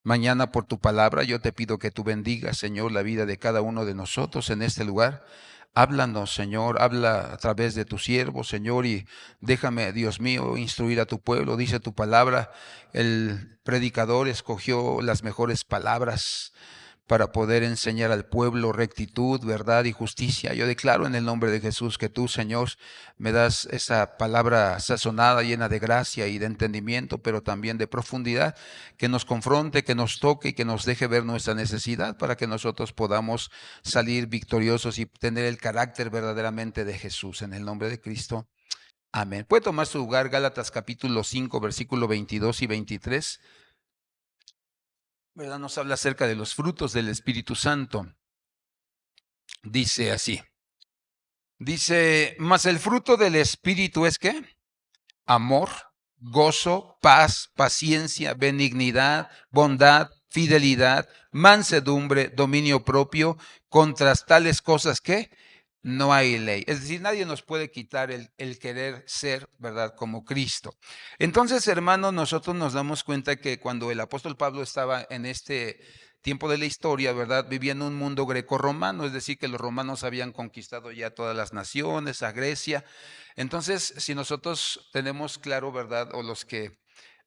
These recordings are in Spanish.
Mañana por tu palabra yo te pido que tú bendigas, Señor, la vida de cada uno de nosotros en este lugar. Háblanos, Señor, habla a través de tu siervo, Señor, y déjame, Dios mío, instruir a tu pueblo. Dice tu palabra, el predicador escogió las mejores palabras para poder enseñar al pueblo rectitud, verdad y justicia. Yo declaro en el nombre de Jesús que tú, Señor, me das esa palabra sazonada, llena de gracia y de entendimiento, pero también de profundidad, que nos confronte, que nos toque y que nos deje ver nuestra necesidad para que nosotros podamos salir victoriosos y tener el carácter verdaderamente de Jesús. En el nombre de Cristo. Amén. Puede tomar su lugar Gálatas capítulo 5, versículo 22 y 23. ¿Verdad? Nos habla acerca de los frutos del Espíritu Santo. Dice así. Dice, mas el fruto del Espíritu es ¿qué? Amor, gozo, paz, paciencia, benignidad, bondad, fidelidad, mansedumbre, dominio propio. Contra tales cosas que no hay ley. Es decir, nadie nos puede quitar el querer ser, ¿verdad? Como Cristo. Entonces, hermanos, nosotros nos damos cuenta que cuando el apóstol Pablo estaba en este tiempo de la historia, ¿verdad? Vivía en un mundo grecorromano, es decir, que los romanos habían conquistado ya todas las naciones, a Grecia. Entonces, si nosotros tenemos claro, ¿verdad? O los que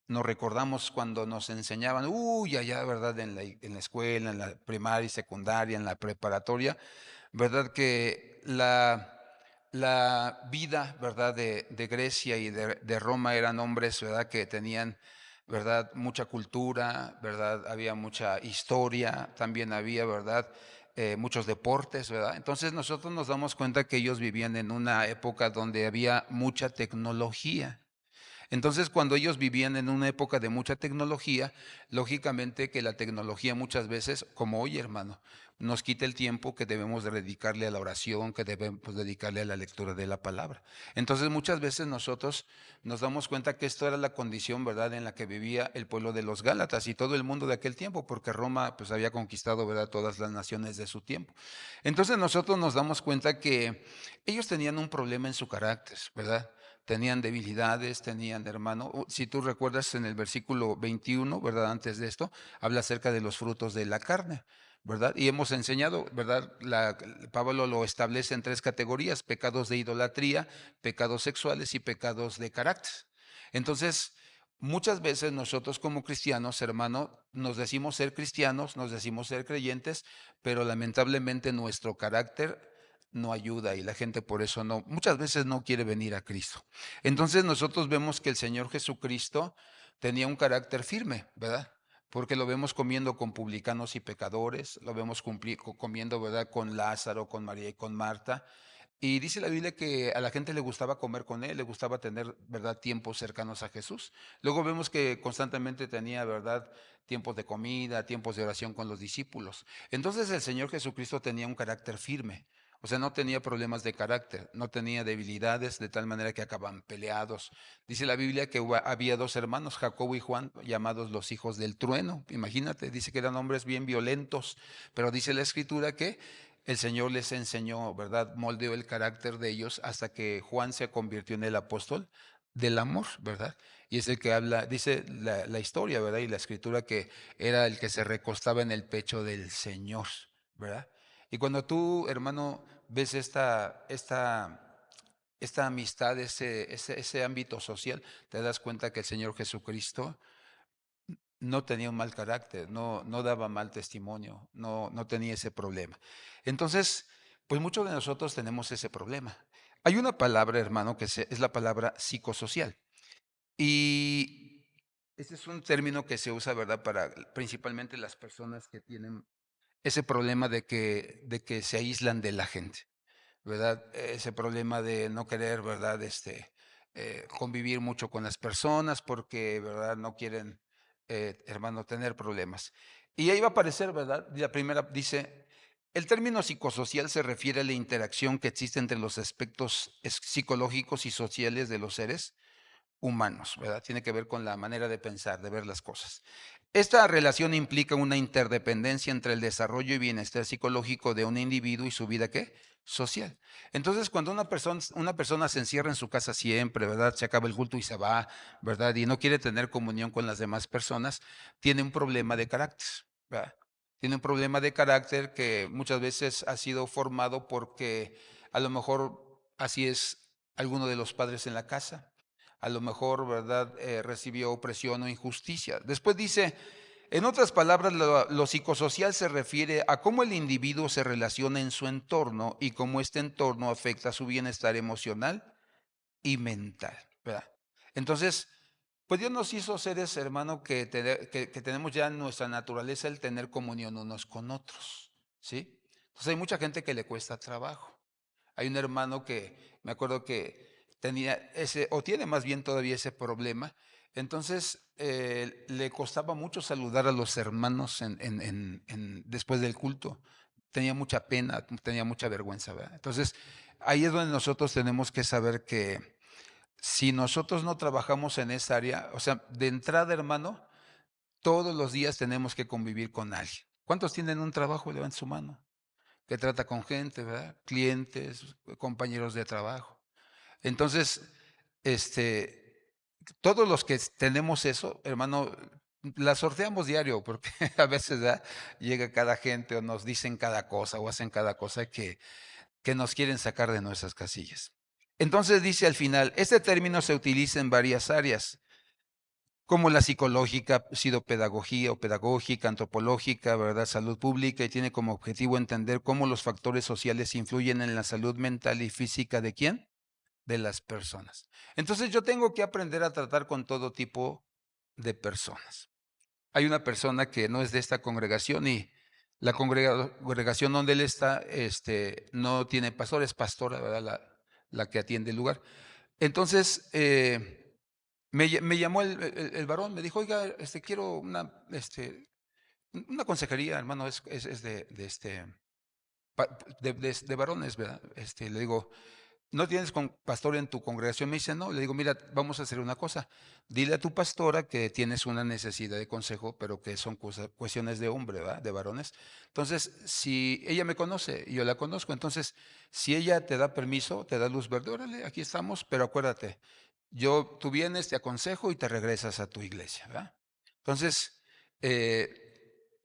nos recordamos cuando nos enseñaban, allá, ¿verdad? En la escuela, en la primaria y secundaria, en la preparatoria, ¿verdad? Que la vida, ¿verdad? De Grecia y de Roma eran hombres, ¿verdad? Que tenían, ¿verdad? Mucha cultura, ¿verdad? Había mucha historia, también había, ¿verdad? Muchos deportes, ¿verdad? Entonces nosotros nos damos cuenta que ellos vivían en una época donde había mucha tecnología. Entonces, cuando ellos vivían en una época de mucha tecnología, lógicamente que la tecnología muchas veces, como hoy, hermano, nos quita el tiempo que debemos de dedicarle a la oración, que debemos dedicarle a la lectura de la palabra. Entonces, muchas veces nosotros nos damos cuenta que esto era la condición, ¿verdad?, en la que vivía el pueblo de los Gálatas y todo el mundo de aquel tiempo, porque Roma pues había conquistado, ¿verdad?, todas las naciones de su tiempo. Entonces, nosotros nos damos cuenta que ellos tenían un problema en su carácter, ¿verdad? Tenían debilidades, tenían, hermano, si tú recuerdas en el versículo 21, ¿verdad? Antes de esto, habla acerca de los frutos de la carne, ¿verdad? Y hemos enseñado, ¿verdad? Pablo lo establece en tres categorías: pecados de idolatría, pecados sexuales y pecados de carácter. Entonces, muchas veces nosotros como cristianos, hermano, nos decimos ser cristianos, nos decimos ser creyentes, pero lamentablemente nuestro carácter no ayuda y la gente por eso muchas veces no quiere venir a Cristo. Entonces nosotros vemos que el Señor Jesucristo tenía un carácter firme, ¿verdad? Porque lo vemos comiendo con publicanos y pecadores, lo vemos comiendo, ¿verdad?, con Lázaro, con María y con Marta. Y dice la Biblia que a la gente le gustaba comer con él, le gustaba tener, ¿verdad?, tiempos cercanos a Jesús. Luego vemos que constantemente tenía, ¿verdad?, tiempos de comida, tiempos de oración con los discípulos. Entonces el Señor Jesucristo tenía un carácter firme. O sea, no tenía problemas de carácter, no tenía debilidades de tal manera que acaban peleados. Dice la Biblia que había dos hermanos, Jacobo y Juan, llamados los hijos del trueno. Imagínate, dice que eran hombres bien violentos, pero dice la Escritura que el Señor les enseñó, ¿verdad? Moldeó el carácter de ellos hasta que Juan se convirtió en el apóstol del amor, ¿verdad? Y es el que habla, dice la historia, ¿verdad? Y la escritura que era el que se recostaba en el pecho del Señor, ¿verdad? Y cuando tú, hermano, ves esta amistad, ese ámbito social, te das cuenta que el Señor Jesucristo no tenía un mal carácter, no daba mal testimonio, no tenía ese problema. Entonces, pues muchos de nosotros tenemos ese problema. Hay una palabra, hermano, que es la palabra psicosocial. Y este es un término que se usa, ¿verdad?, para principalmente las personas que tienen ese problema de que se aíslan de la gente, ¿verdad? Ese problema de no querer, ¿verdad? Convivir mucho con las personas porque, ¿verdad? No quieren, hermano, tener problemas. Y ahí va a aparecer, ¿verdad? La primera dice, el término psicosocial se refiere a la interacción que existe entre los aspectos psicológicos y sociales de los seres humanos, ¿verdad? Tiene que ver con la manera de pensar, de ver las cosas. Esta relación implica una interdependencia entre el desarrollo y bienestar psicológico de un individuo y su vida, ¿qué? Social. Entonces, cuando una persona se encierra en su casa siempre, ¿verdad? Se acaba el culto y se va, ¿verdad? Y no quiere tener comunión con las demás personas, tiene un problema de carácter, ¿verdad? Tiene un problema de carácter que muchas veces ha sido formado porque a lo mejor así es alguno de los padres en la casa. A lo mejor, ¿verdad? Recibió opresión o injusticia. Después dice, en otras palabras, lo psicosocial se refiere a cómo el individuo se relaciona en su entorno y cómo este entorno afecta su bienestar emocional y mental, ¿verdad? Entonces, pues Dios nos hizo seres, hermano, que tenemos ya en nuestra naturaleza el tener comunión unos con otros, ¿sí? Entonces hay mucha gente que le cuesta trabajo. Hay un hermano que me acuerdo que tenía ese, o tiene más bien todavía ese problema. Entonces le costaba mucho saludar a los hermanos después del culto. Tenía mucha pena, tenía mucha vergüenza, ¿verdad? Entonces ahí es donde nosotros tenemos que saber que si nosotros no trabajamos en esa área, o sea, de entrada, hermano, todos los días tenemos que convivir con alguien. ¿Cuántos tienen un trabajo? Levanten su mano. Que trata con gente, ¿verdad? Clientes, compañeros de trabajo. Entonces, este, todos los que tenemos eso, hermano, la sorteamos diario, porque a veces ¿verdad? Llega cada gente o nos dicen cada cosa o hacen cada cosa que nos quieren sacar de nuestras casillas. Entonces dice al final, este término se utiliza en varias áreas como la psicológica, pseudopedagogía o pedagógica, antropológica, ¿verdad? Salud pública, y tiene como objetivo entender cómo los factores sociales influyen en la salud mental y física de quién? De las personas. Entonces yo tengo que aprender a tratar con todo tipo de personas. Hay una persona que no es de esta congregación y la congregación donde él está no tiene pastor, es pastora, ¿verdad? La que atiende el lugar. Entonces, me llamó el varón, me dijo, oiga, quiero una consejería, hermano, es de varones, ¿verdad? Le digo, ¿no tienes pastor en tu congregación? Me dice, no. Le digo, mira, vamos a hacer una cosa. Dile a tu pastora que tienes una necesidad de consejo, pero que son cuestiones de hombre, ¿verdad? De varones. Entonces, si ella me conoce y yo la conozco, entonces, si ella te da permiso, te da luz verde, órale, aquí estamos, pero acuérdate, tú vienes, te aconsejo y te regresas a tu iglesia, ¿verdad? Entonces,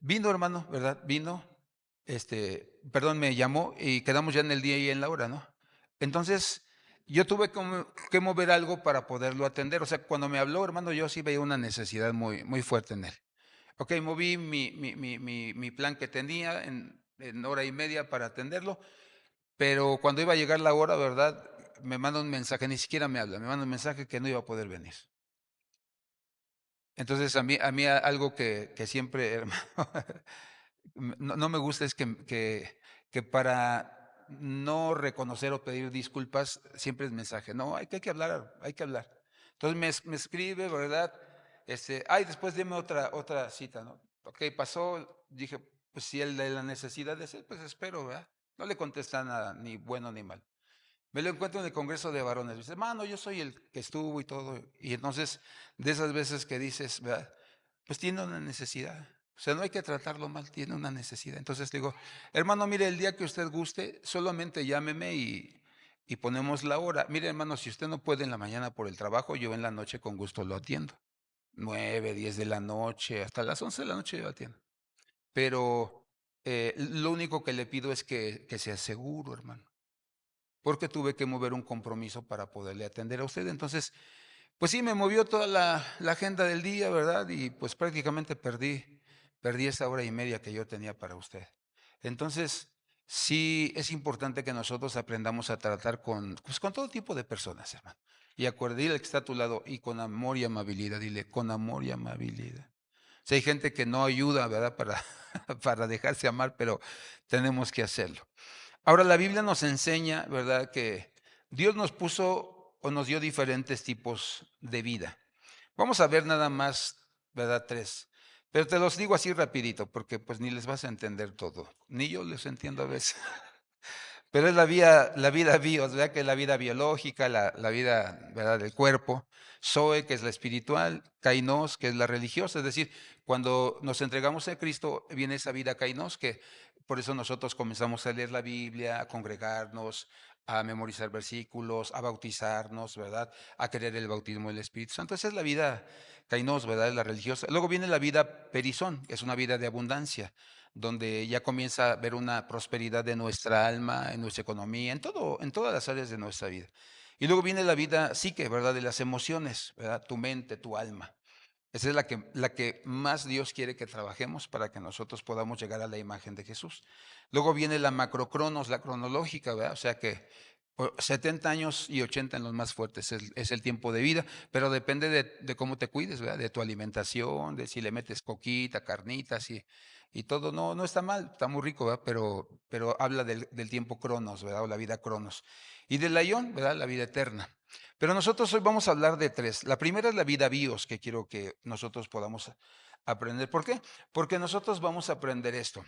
vino, hermano, ¿verdad? Vino, perdón, me llamó y quedamos ya en el día y en la hora, ¿no? Entonces, yo tuve que mover algo para poderlo atender. O sea, cuando me habló, hermano, yo sí veía una necesidad muy, muy fuerte en él. Ok, moví mi plan que tenía en hora y media para atenderlo, pero cuando iba a llegar la hora, ¿verdad? Me manda un mensaje, ni siquiera me habla, me manda un mensaje que no iba a poder venir. Entonces, a mí algo que siempre, hermano, no me gusta es que para no reconocer o pedir disculpas, siempre es mensaje. No, hay que hablar, hay que hablar. Entonces me escribe, ¿verdad? Después deme otra cita, ¿no? Ok, pasó, dije, pues si él de la necesidad de ser, pues espero, ¿verdad? No le contesta nada, ni bueno ni mal. Me lo encuentro en el Congreso de Varones. Dice, hermano, yo soy el que estuvo y todo. Y entonces, de esas veces que dices, ¿verdad? Pues tiene una necesidad. O sea, no hay que tratarlo mal, tiene una necesidad. Entonces digo, hermano, mire, el día que usted guste, solamente llámeme y ponemos la hora. Mire, hermano, si usted no puede en la mañana por el trabajo, yo en la noche con gusto lo atiendo. 9, 10 de la noche, hasta las 11 de la noche yo atiendo. Pero lo único que le pido es que sea seguro, hermano, porque tuve que mover un compromiso para poderle atender a usted. Entonces, pues sí, me movió toda la agenda del día, ¿verdad? Y pues prácticamente perdí esa hora y media que yo tenía para usted. Entonces, sí es importante que nosotros aprendamos a tratar con todo tipo de personas, hermano. Y dile al que está a tu lado, y con amor y amabilidad, dile, con amor y amabilidad. Si hay gente que no ayuda, ¿verdad? Para dejarse amar, pero tenemos que hacerlo. Ahora, la Biblia nos enseña, ¿verdad?, que Dios nos puso o nos dio diferentes tipos de vida. Vamos a ver nada más, ¿verdad? 3. Pero te los digo así rapidito, porque pues ni les vas a entender todo. Ni yo les entiendo a veces. Pero es la vida bios, ¿verdad? Que es la vida biológica, la vida, ¿verdad? Del cuerpo. Zoe, que es la espiritual. Kainos, que es la religiosa. Es decir, cuando nos entregamos a Cristo, viene esa vida kainos, que por eso nosotros comenzamos a leer la Biblia, a congregarnos, a memorizar versículos, a bautizarnos, ¿verdad? A querer el bautismo del Espíritu Santo. Esa es la vida kainos, ¿verdad? Es la religiosa. Luego viene la vida perizón, que es una vida de abundancia, donde ya comienza a ver una prosperidad de nuestra alma, en nuestra economía, en todo, en todas las áreas de nuestra vida. Y luego viene la vida psique, ¿verdad? De las emociones, ¿verdad? Tu mente, tu alma. Esa es la que más Dios quiere que trabajemos para que nosotros podamos llegar a la imagen de Jesús. Luego viene la macrocronos, la cronológica, ¿verdad? O sea que 70 años y 80 en los más fuertes es el tiempo de vida, pero depende de cómo te cuides, ¿verdad? De tu alimentación, de si le metes coquita, carnitas y todo. No, no está mal, está muy rico, ¿verdad? Pero habla del tiempo cronos, ¿verdad? O la vida cronos. Y del aión, ¿verdad? La vida eterna. Pero nosotros hoy vamos a hablar de tres. La primera es la vida bios, que quiero que nosotros podamos aprender. ¿Por qué? Porque nosotros vamos a aprender esto.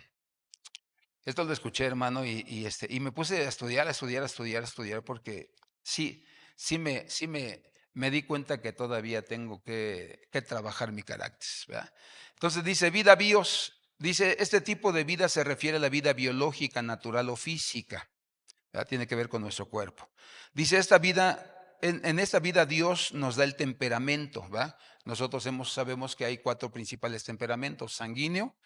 Esto lo escuché, hermano, y me puse a estudiar, a estudiar, a estudiar, a estudiar, porque sí, me di cuenta que todavía tengo que trabajar mi carácter, ¿verdad? Entonces dice, vida bios, dice, este tipo de vida se refiere a la vida biológica, natural o física, ¿verdad? Tiene que ver con nuestro cuerpo. Dice, esta vida, en esta vida Dios nos da el temperamento, ¿verdad? Nosotros sabemos que hay cuatro principales temperamentos: sanguíneo,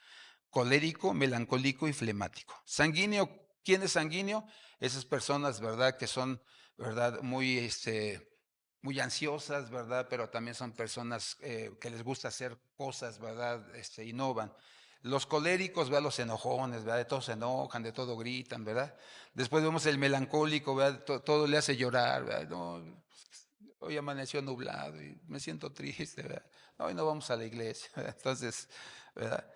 colérico, melancólico y flemático. Sanguíneo, ¿quién es sanguíneo? Esas personas, ¿verdad? Que son, ¿verdad? Muy ansiosas, ¿verdad? Pero también son personas que les gusta hacer cosas, ¿verdad? Innovan. Los coléricos, ¿verdad? Los enojones, ¿verdad? De todo se enojan, de todo gritan, ¿verdad? Después vemos el melancólico, ¿verdad? Todo le hace llorar, ¿verdad? No, hoy amaneció nublado y me siento triste, ¿verdad? No, hoy no vamos a la iglesia, ¿verdad? Entonces, ¿verdad?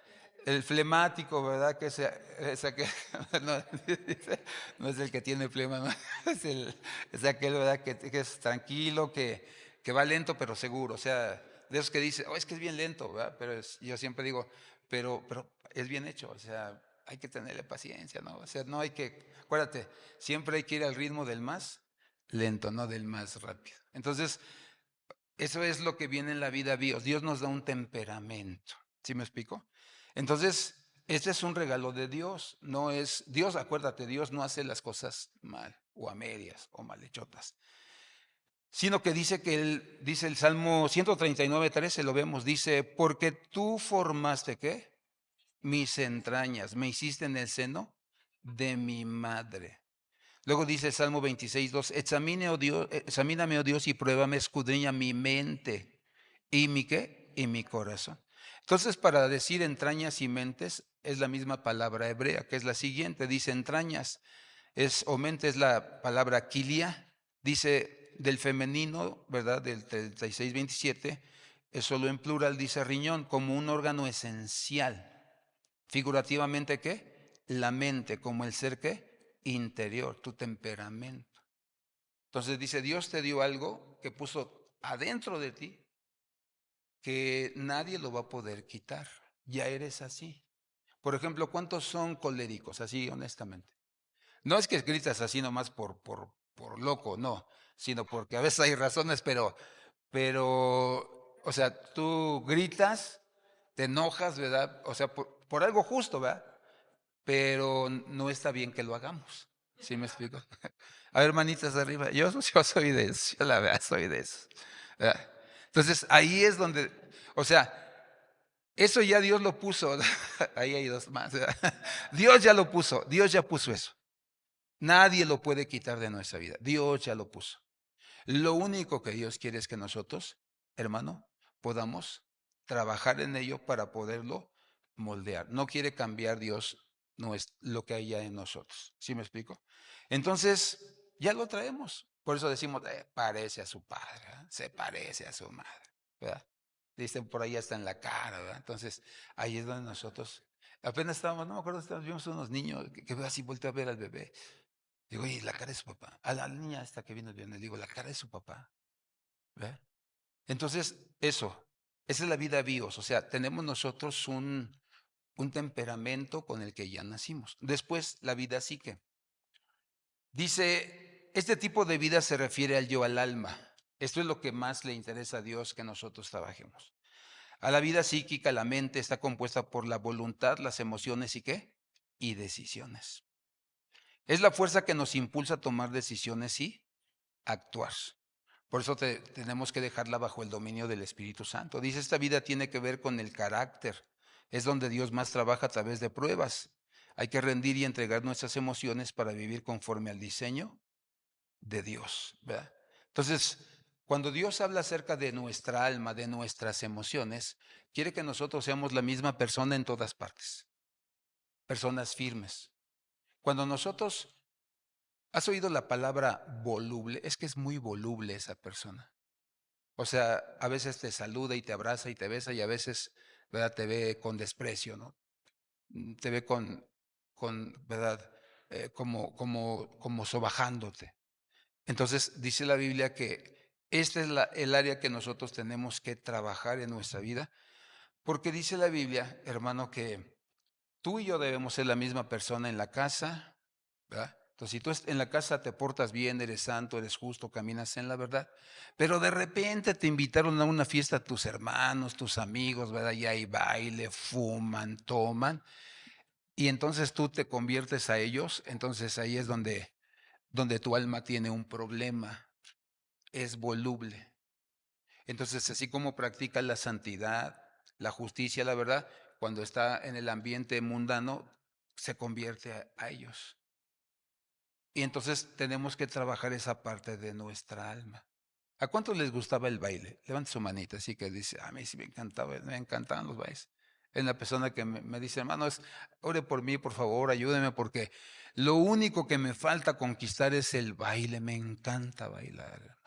El flemático, ¿verdad? Es aquel, no, no es el que tiene flema, ¿no? Es aquel, ¿verdad? Que es tranquilo, que va lento pero seguro. O sea, de esos que dice, oh, es que es bien lento, ¿verdad? Pero yo siempre digo, pero es bien hecho, o sea, hay que tenerle paciencia, ¿no? O sea, no hay que, acuérdate, siempre hay que ir al ritmo del más lento, no del más rápido. Entonces, eso es lo que viene en la vida Dios. Dios nos da un temperamento. ¿Sí me explico? Entonces, este es un regalo de Dios. No es, Dios, acuérdate, Dios no hace las cosas mal o a medias o mal hechotas, sino que dice que él, dice el Salmo 139:13, lo vemos, dice, porque tú formaste, ¿qué? Mis entrañas, me hiciste en el seno de mi madre. Luego dice el Salmo 26:2, examíname, oh Dios, y pruébame, escudriña mi mente. ¿Y mi qué? Y mi corazón. Entonces, para decir entrañas y mentes, es la misma palabra hebrea, que es la siguiente. Dice entrañas, o mente es la palabra kilia, dice del femenino, ¿verdad? Del 36:27, es solo en plural, dice riñón, como un órgano esencial. Figurativamente, ¿qué? La mente, como el ser, ¿qué? Interior, tu temperamento. Entonces dice, Dios te dio algo que puso adentro de ti que nadie lo va a poder quitar. Ya eres así. Por ejemplo, ¿cuántos son coléricos? Así, honestamente. No es que gritas así nomás por loco, no, sino porque a veces hay razones, o sea, tú gritas, te enojas, ¿verdad? O sea, por algo justo, ¿verdad? Pero no está bien que lo hagamos. ¿Sí me explico? A ver, manitas arriba. Yo soy de eso, yo la verdad soy de eso. ¿Verdad? Entonces ahí es donde, o sea, eso ya Dios lo puso. Ahí hay dos más. ¿Verdad? Dios ya lo puso, Dios ya puso eso. Nadie lo puede quitar de nuestra vida. Dios ya lo puso. Lo único que Dios quiere es que nosotros, hermano, podamos trabajar en ello para poderlo moldear. No quiere cambiar Dios no es lo que hay ya en nosotros. ¿Sí me explico? Entonces, ya lo traemos. Por eso decimos, parece a su padre, ¿verdad? Se parece a su madre, ¿verdad? Dicen por ahí hasta en la cara, ¿verdad? Entonces, ahí es donde nosotros, apenas estábamos, no me acuerdo, vimos unos niños que así volteó a ver al bebé. Digo, oye, la cara de su papá. A la niña esta que vino el viernes, digo, la cara de su papá. ¿Ve? Entonces, esa es la vida bios. O sea, tenemos nosotros un temperamento con el que ya nacimos. Después, la vida psique. Dice, este tipo de vida se refiere al yo, al alma. Esto es lo que más le interesa a Dios que nosotros trabajemos. A la vida psíquica, la mente está compuesta por la voluntad, las emociones y qué? Y decisiones. Es la fuerza que nos impulsa a tomar decisiones y actuar. Por eso tenemos que dejarla bajo el dominio del Espíritu Santo. Dice, esta vida tiene que ver con el carácter. Es donde Dios más trabaja a través de pruebas. Hay que rendir y entregar nuestras emociones para vivir conforme al diseño de Dios, ¿verdad? Entonces, cuando Dios habla acerca de nuestra alma, de nuestras emociones, quiere que nosotros seamos la misma persona en todas partes, personas firmes. Cuando nosotros, ¿has oído la palabra voluble? Es que es muy voluble esa persona. O sea, a veces te saluda y te abraza y te besa y a veces, ¿verdad? Te ve con desprecio, ¿no? Te ve ¿verdad? Como sobajándote. Entonces, dice la Biblia que esta es el área que nosotros tenemos que trabajar en nuestra vida, porque dice la Biblia, hermano, que tú y yo debemos ser la misma persona en la casa, ¿verdad? Entonces, si tú en la casa te portas bien, eres santo, eres justo, caminas en la verdad, pero de repente te invitaron a una fiesta tus hermanos, tus amigos, ¿verdad? Y hay baile, fuman, toman, y entonces tú te conviertes a ellos, entonces ahí es donde tu alma tiene un problema, es voluble. Entonces, así como practica la santidad, la justicia, la verdad, cuando está en el ambiente mundano, se convierte a ellos. Y entonces tenemos que trabajar esa parte de nuestra alma. ¿A cuántos les gustaba el baile? Levante su manita, así que dice, a mí sí me encantaba, me encantaban los bailes. Es la persona que me dice, hermano, ore por mí, por favor, ayúdeme, porque lo único que me falta conquistar es el baile. Me encanta bailar, hermano.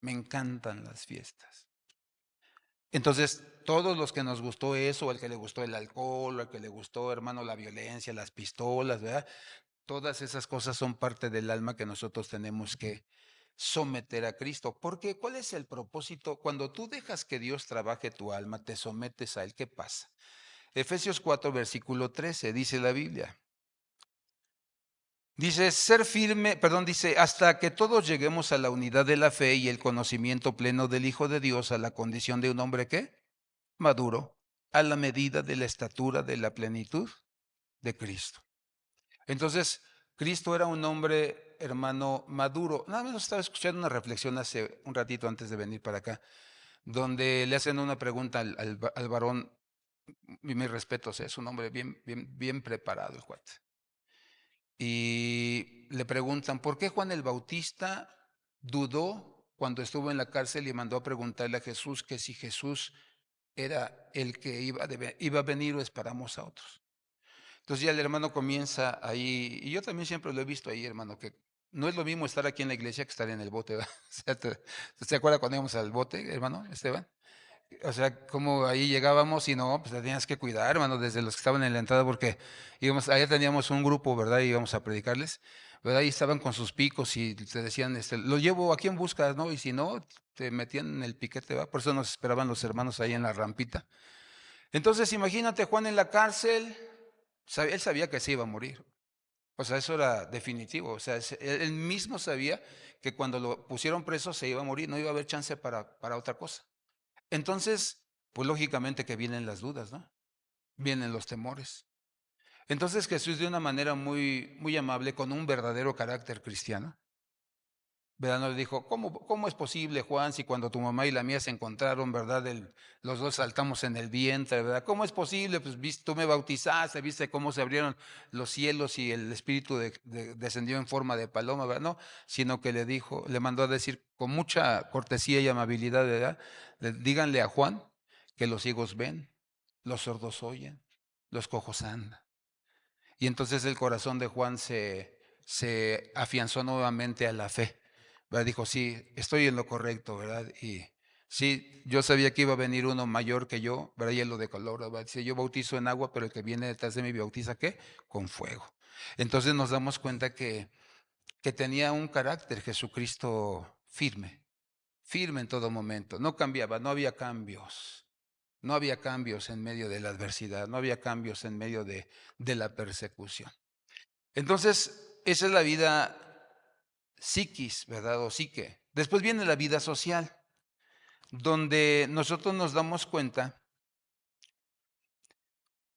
Me encantan las fiestas. Entonces, todos los que nos gustó eso, al que le gustó el alcohol, al que le gustó, hermano, la violencia, las pistolas, ¿verdad? Todas esas cosas son parte del alma que nosotros tenemos que someter a Cristo. Porque, ¿cuál es el propósito? Cuando tú dejas que Dios trabaje tu alma, te sometes a Él, ¿qué pasa? Efesios 4, versículo 13, dice la Biblia. Dice, ser firme, perdón, dice, hasta que todos lleguemos a la unidad de la fe y el conocimiento pleno del Hijo de Dios, a la condición de un hombre, ¿qué? Maduro, a la medida de la estatura de la plenitud de Cristo. Entonces, Cristo era un hombre, hermano, maduro. Nada más estaba escuchando una reflexión hace un ratito antes de venir para acá, donde le hacen una pregunta al varón, y mis respetos, es un hombre bien preparado el cuate. Y le preguntan, ¿por qué Juan el Bautista dudó cuando estuvo en la cárcel y mandó a preguntarle a Jesús que si Jesús era el que iba a venir o esperamos a otros? Entonces ya el hermano comienza ahí, y yo también siempre lo he visto ahí, hermano, que no es lo mismo estar aquí en la iglesia que estar en el bote, ¿verdad? O sea, ¿te acuerdas cuando íbamos al bote, hermano Esteban? O sea, como ahí llegábamos y no, pues te tenías que cuidar, hermano, desde los que estaban en la entrada, porque íbamos, allá teníamos un grupo, ¿verdad? Y íbamos a predicarles, ¿verdad? Y estaban con sus picos y te decían, lo llevo aquí en busca, ¿no? Y si no, te metían en el piquete, ¿verdad? Por eso nos esperaban los hermanos ahí en la rampita. Entonces, imagínate Juan en la cárcel, él sabía que se iba a morir. O sea, eso era definitivo. O sea, él mismo sabía que cuando lo pusieron preso se iba a morir, no iba a haber chance para otra cosa. Entonces, pues lógicamente que vienen las dudas, ¿no? Vienen los temores. Entonces Jesús de una manera muy amable, con un verdadero carácter cristiano, ¿verdad? No le dijo, ¿cómo es posible, Juan, si cuando tu mamá y la mía se encontraron, ¿verdad? Los dos saltamos en el vientre, ¿verdad? ¿Cómo es posible? Pues tú me bautizaste, viste cómo se abrieron los cielos y el Espíritu descendió en forma de paloma, ¿verdad? No, sino que le dijo, le mandó a decir con mucha cortesía y amabilidad, ¿verdad? Díganle a Juan que los ciegos ven, los sordos oyen, los cojos andan. Y entonces el corazón de Juan se afianzó nuevamente a la fe, ¿verdad? Dijo, sí, estoy en lo correcto, ¿verdad? Y sí, yo sabía que iba a venir uno mayor que yo, ¿verdad? Y él lo decolor, ¿verdad? Dice, yo bautizo en agua, pero el que viene detrás de mí bautiza, ¿qué? Con fuego. Entonces nos damos cuenta que tenía un carácter Jesucristo firme en todo momento, no cambiaba, no había cambios. No había cambios en medio de la adversidad, no había cambios en medio de la persecución. Entonces, esa es la vida psiquis, ¿verdad? O psique. Después viene la vida social, donde nosotros nos damos cuenta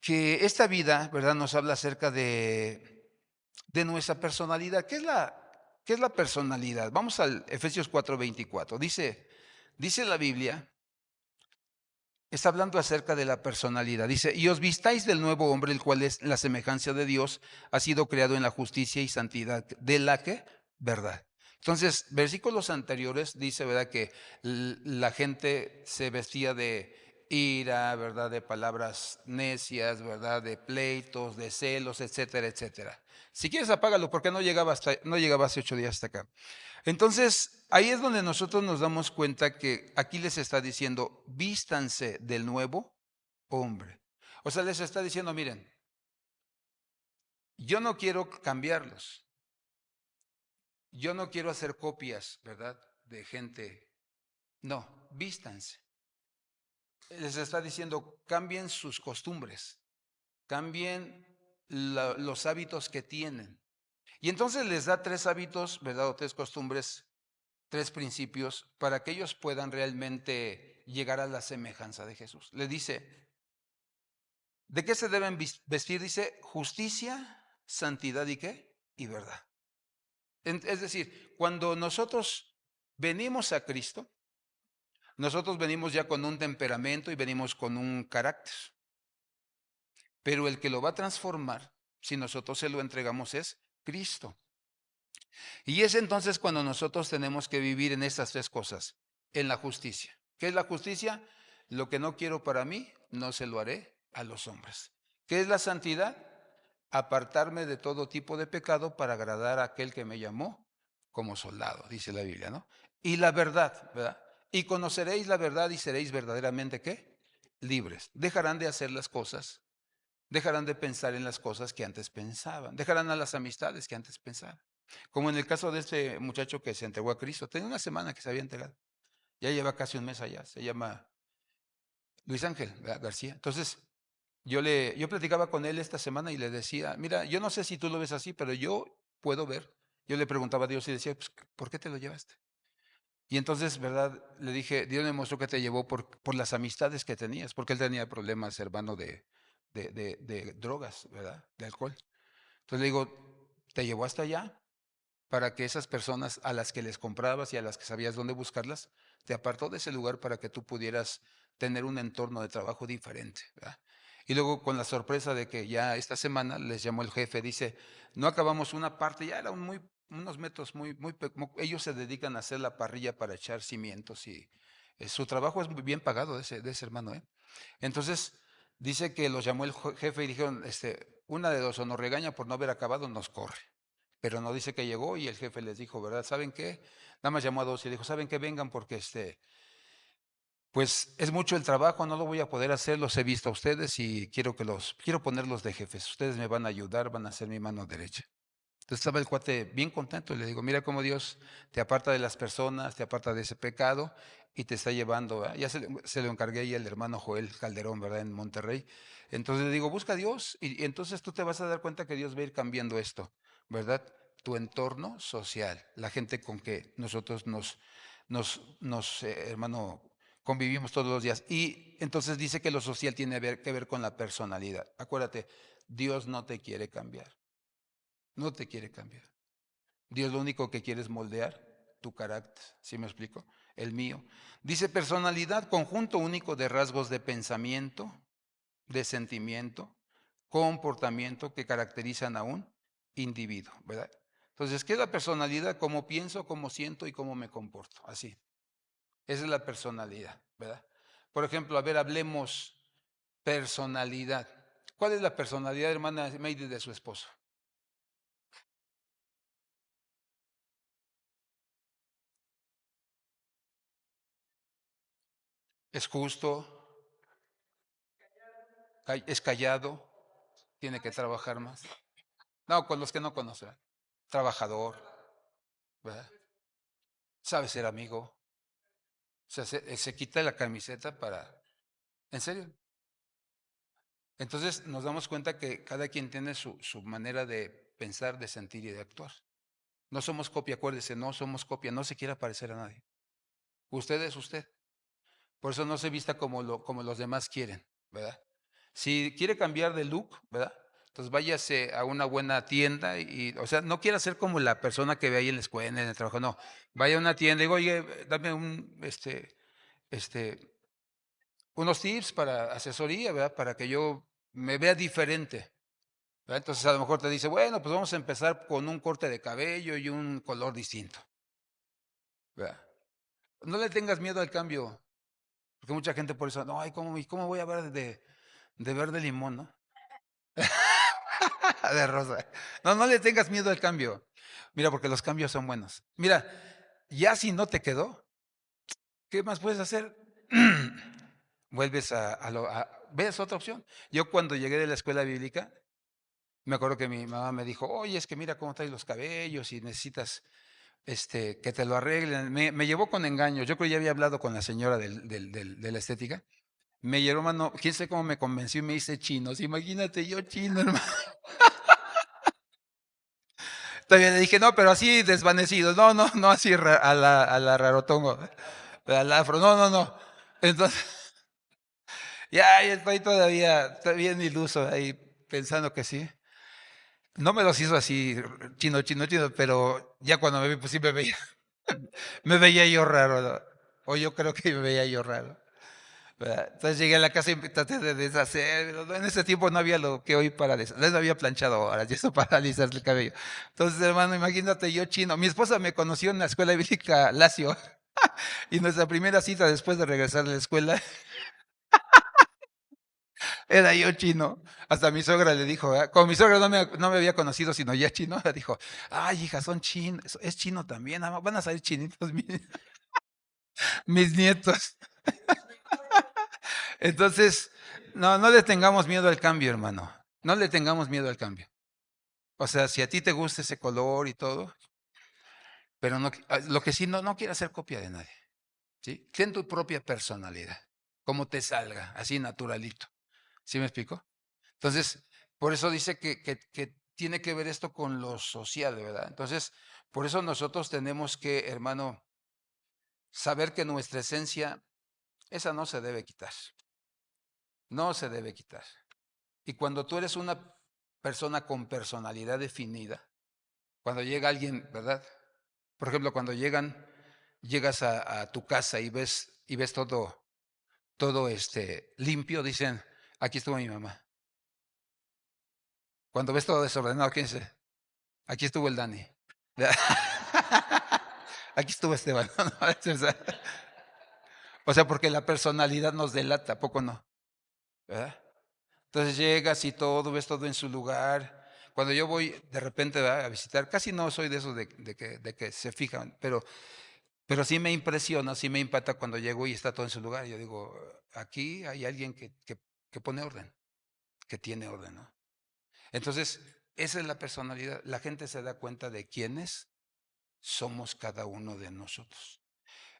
que esta vida, ¿verdad? Nos habla acerca de nuestra personalidad. Qué es la personalidad? Vamos al Efesios 4:24. Dice la Biblia, está hablando acerca de la personalidad. Dice, y os vistáis del nuevo hombre, el cual es la semejanza de Dios, ha sido creado en la justicia y santidad de la que verdad. Entonces, versículos anteriores dice, ¿verdad? Que la gente se vestía de ira, ¿verdad? De palabras necias, ¿verdad? De pleitos, de celos, etcétera, etcétera. Si quieres apágalo porque no llegaba hace 8 días hasta acá. Entonces, ahí es donde nosotros nos damos cuenta que aquí les está diciendo, vístanse del nuevo hombre. O sea, les está diciendo, miren, yo no quiero cambiarlos, yo no quiero hacer copias, ¿verdad? De gente. No, vístanse. Les está diciendo, cambien sus costumbres, cambien los hábitos que tienen. Y entonces les da 3 hábitos, ¿verdad? O 3 costumbres, 3 principios para que ellos puedan realmente llegar a la semejanza de Jesús. Le dice, ¿de qué se deben vestir? Dice, justicia, santidad y qué? Y verdad. Es decir, cuando nosotros venimos a Cristo, nosotros venimos ya con un temperamento y venimos con un carácter. Pero el que lo va a transformar, si nosotros se lo entregamos, es Cristo. Y es entonces cuando nosotros tenemos que vivir en estas 3 cosas, en la justicia. ¿Qué es la justicia? Lo que no quiero para mí, no se lo haré a los hombres. ¿Qué es la santidad? Apartarme de todo tipo de pecado para agradar a aquel que me llamó como soldado, dice la Biblia, ¿no? Y la verdad, ¿verdad? Y conoceréis la verdad y seréis verdaderamente, ¿qué? Libres. Dejarán de hacer las cosas, dejarán de pensar en las cosas que antes pensaban, dejarán a las amistades que antes pensaban. Como en el caso de este muchacho que se entregó a Cristo, tenía una semana que se había entregado, ya lleva casi un mes allá, se llama Luis Ángel García. Entonces, yo platicaba con él esta semana y le decía, mira, yo no sé si tú lo ves así, pero yo puedo ver. Yo le preguntaba a Dios y decía, pues, ¿por qué te lo llevaste? Y entonces, ¿verdad? Le dije, Dios me mostró que te llevó por las amistades que tenías, porque él tenía problemas, hermano, de drogas, ¿verdad? De alcohol. Entonces le digo, te llevó hasta allá para que esas personas a las que les comprabas y a las que sabías dónde buscarlas, te apartó de ese lugar para que tú pudieras tener un entorno de trabajo diferente, ¿verdad? Y luego con la sorpresa de que ya esta semana les llamó el jefe, dice, no acabamos una parte, ya eran unos metros ellos se dedican a hacer la parrilla para echar cimientos y su trabajo es muy bien pagado de ese hermano, ¿eh? Entonces, dice que los llamó el jefe y dijeron, una de dos, o nos regaña por no haber acabado, nos corre. Pero no dice que llegó y el jefe les dijo, ¿verdad? ¿Saben qué? Nada más llamó a 2 y le dijo, ¿saben qué? Vengan porque pues es mucho el trabajo, no lo voy a poder hacer, los he visto a ustedes y quiero ponerlos de jefes. Ustedes me van a ayudar, van a ser mi mano derecha. Entonces estaba el cuate bien contento y le digo, mira cómo Dios te aparta de las personas, te aparta de ese pecado y te está llevando, ¿verdad? Ya se lo encargué ahí al hermano Joel Calderón, ¿verdad? En Monterrey. Entonces le digo, busca a Dios y entonces tú te vas a dar cuenta que Dios va a ir cambiando esto, ¿verdad? Tu entorno social, la gente con que nosotros hermano, convivimos todos los días. Y entonces dice que lo social tiene que ver con la personalidad. Acuérdate, Dios no te quiere cambiar, no te quiere cambiar. Dios lo único que quiere es moldear tu carácter, ¿sí me explico? El mío. Dice personalidad, conjunto único de rasgos de pensamiento, de sentimiento, comportamiento que caracterizan a un individuo, ¿verdad? Entonces, ¿qué es la personalidad? Cómo pienso, cómo siento y cómo me comporto, así. Esa es la personalidad, ¿verdad? Por ejemplo, a ver, hablemos personalidad. ¿Cuál es la personalidad, hermana Meide, de su esposo? ¿Es justo? ¿Es callado? ¿Tiene que trabajar más? No, con los que no conocen. Trabajador, ¿verdad? Sabe ser amigo. O sea, se quita la camiseta para... ¿En serio? Entonces nos damos cuenta que cada quien tiene su manera de pensar, de sentir y de actuar. No somos copia, acuérdese, no somos copia, no se quiere parecer a nadie. Usted es usted. Por eso no se vista como los demás quieren, ¿verdad? Si quiere cambiar de look, ¿verdad? Entonces váyase a una buena tienda o sea, no quiera ser como la persona que ve ahí en la escuela, en el trabajo, no. Vaya a una tienda y digo, oye, dame este, unos tips para asesoría, ¿verdad? Para que yo me vea diferente, ¿verdad? Entonces a lo mejor te dice, bueno, pues vamos a empezar con un corte de cabello y un color distinto, ¿verdad? No le tengas miedo al cambio, porque mucha gente por eso, no, ay, ¿cómo voy a ver de verde limón, no? De rosa. No, no le tengas miedo al cambio. Mira, porque los cambios son buenos. Mira, ya si no te quedó, ¿qué más puedes hacer? Vuelves ¿ves otra opción? Yo cuando llegué de la escuela bíblica, me acuerdo que mi mamá me dijo, oye, es que mira cómo traes los cabellos y necesitas que te lo arreglen. Me llevó con engaño. Yo creo que ya había hablado con la señora de la estética. Me llevó, mano, quién sé cómo me convenció y me hice chinos. Imagínate, yo chino, hermano. Todavía le dije, no, pero así desvanecido. No, no, no así a la rarotongo. Al afro. No, no, no. Entonces, ya estoy todavía bien iluso ahí pensando que sí. No me los hizo así chino, chino, chino, pero ya cuando me vi, pues sí me veía yo raro, ¿no? O yo creo que me veía yo raro, ¿verdad? Entonces llegué a la casa y traté de deshacer. En ese tiempo no había lo que hoy para deshacer. No había planchado ahora, y eso para alisar el cabello. Entonces, hermano, imagínate yo chino. Mi esposa me conoció en la escuela bíblica Lacio. Y nuestra primera cita después de regresar de la escuela era yo chino. Hasta mi suegra le dijo, ¿verdad? Como mi suegra no me había conocido, sino ya chino, le dijo, ay, hija, son chinos, es chino también, van a salir chinitos mis nietos. Entonces, no le tengamos miedo al cambio, hermano. No le tengamos miedo al cambio. O sea, si a ti te gusta ese color y todo, pero no, lo que sí, no quiero hacer copia de nadie. ¿Sí? Ten tu propia personalidad, como te salga, así naturalito. ¿Sí me explico? Entonces, por eso dice que tiene que ver esto con lo social, ¿verdad? Entonces, por eso nosotros tenemos que, hermano, saber que nuestra esencia, esa no se debe quitar. No se debe quitar. Y cuando tú eres una persona con personalidad definida, cuando llega alguien, ¿verdad? Por ejemplo, cuando llegas a tu casa y ves todo limpio, dicen, aquí estuvo mi mamá. Cuando ves todo desordenado, ¿quién dice? Aquí estuvo el Dani. Aquí estuvo Esteban. O sea, porque la personalidad nos delata, ¿a poco no? ¿Verdad? Entonces llegas y todo, ves todo en su lugar. Cuando yo voy de repente, ¿verdad?, a visitar, casi no soy de esos de que se fijan, pero sí me impresiona, sí me impacta cuando llego y está todo en su lugar. Yo digo, aquí hay alguien que pone orden, que tiene orden, ¿no? Entonces, esa es la personalidad. La gente se da cuenta de quiénes somos cada uno de nosotros.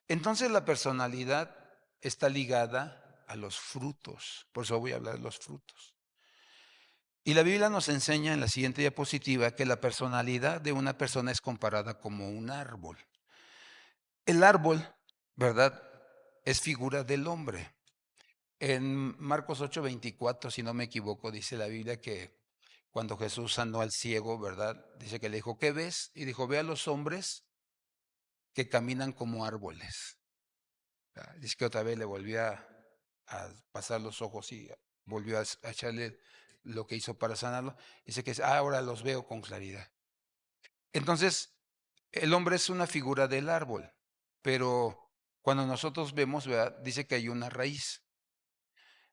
Entonces, la personalidad está ligada a los frutos. Por eso voy a hablar de los frutos. Y la Biblia nos enseña en la siguiente diapositiva que la personalidad de una persona es comparada como un árbol. El árbol, ¿verdad?, es figura del hombre. En Marcos 8:24, si no me equivoco, dice la Biblia que cuando Jesús sanó al ciego, ¿verdad? Dice que le dijo, ¿qué ves? Y dijo, ve a los hombres que caminan como árboles. Dice que otra vez le volvió a pasar los ojos y volvió a echarle lo que hizo para sanarlo. Dice que ahora los veo con claridad. Entonces, el hombre es una figura del árbol, pero cuando nosotros vemos, ¿verdad?, dice que hay una raíz.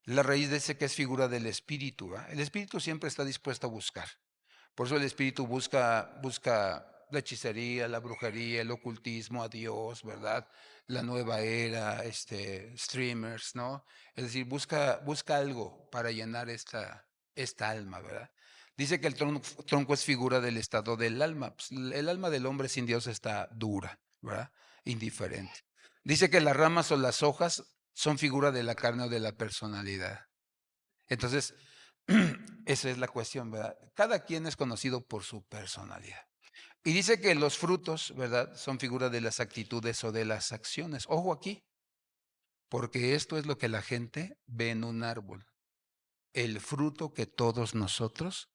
La raíz dice que es figura del espíritu, ¿verdad? El espíritu siempre está dispuesto a buscar. Por eso el espíritu busca la hechicería, la brujería, el ocultismo, a Dios, ¿verdad? La nueva era, streamers, ¿no? Es decir, busca algo para llenar esta alma, ¿verdad? Dice que el tronco es figura del estado del alma. Pues, el alma del hombre sin Dios está dura, ¿verdad? Indiferente. Dice que las ramas o las hojas son figura de la carne o de la personalidad. Entonces, esa es la cuestión, ¿verdad? Cada quien es conocido por su personalidad. Y dice que los frutos, ¿verdad? Son figura de las actitudes o de las acciones. Ojo aquí, porque esto es lo que la gente ve en un árbol, el fruto que todos nosotros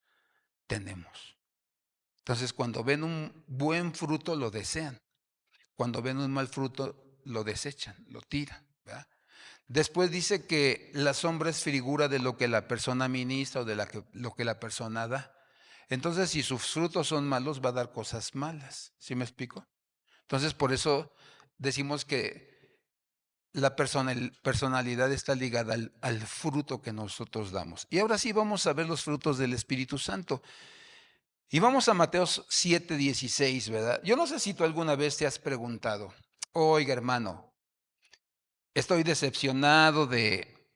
tenemos. Entonces, cuando ven un buen fruto, lo desean. Cuando ven un mal fruto, lo desechan, lo tiran, ¿verdad? Después dice que la sombra es figura de lo que la persona ministra o de lo que la persona da. Entonces, si sus frutos son malos, va a dar cosas malas. ¿Sí me explico? Entonces, por eso decimos que la personalidad está ligada al fruto que nosotros damos. Y ahora sí vamos a ver los frutos del Espíritu Santo. Y vamos a Mateo 7:16, ¿verdad? Yo no sé si tú alguna vez te has preguntado, oiga hermano, estoy decepcionado de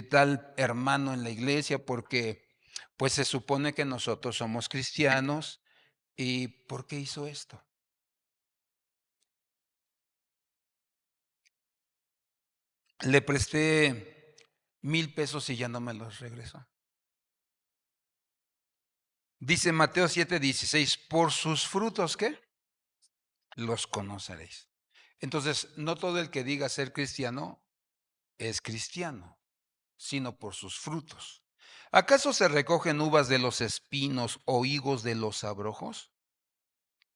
tal hermano en la iglesia porque pues se supone que nosotros somos cristianos y ¿por qué hizo esto? Le presté 1,000 pesos y ya no me los regresó. Dice Mateo 7:16, por sus frutos, ¿qué? Los conoceréis. Entonces, no todo el que diga ser cristiano es cristiano, sino por sus frutos. ¿Acaso se recogen uvas de los espinos o higos de los abrojos?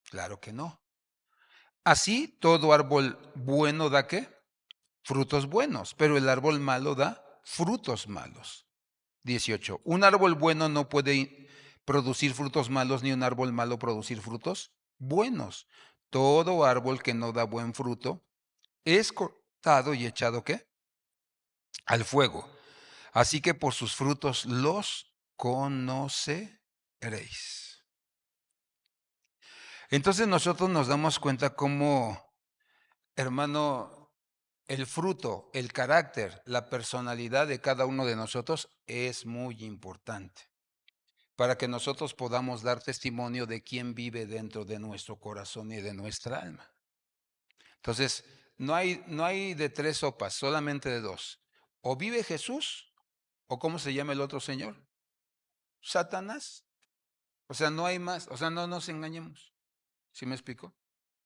Claro que no. Así, todo árbol bueno da ¿qué? Frutos buenos, pero el árbol malo da frutos malos. 18. Un árbol bueno no puede producir frutos malos, ni un árbol malo producir frutos buenos. Todo árbol que no da buen fruto es cortado y echado ¿qué? Al fuego. Así que por sus frutos los conoceréis. Entonces nosotros nos damos cuenta cómo, hermano, el fruto, el carácter, la personalidad de cada uno de nosotros es muy importante para que nosotros podamos dar testimonio de quién vive dentro de nuestro corazón y de nuestra alma. Entonces, no hay de tres sopas, solamente de dos. O vive Jesús, o ¿cómo se llama el otro señor? Satanás. O sea, no hay más. O sea, no nos engañemos. ¿Sí me explico?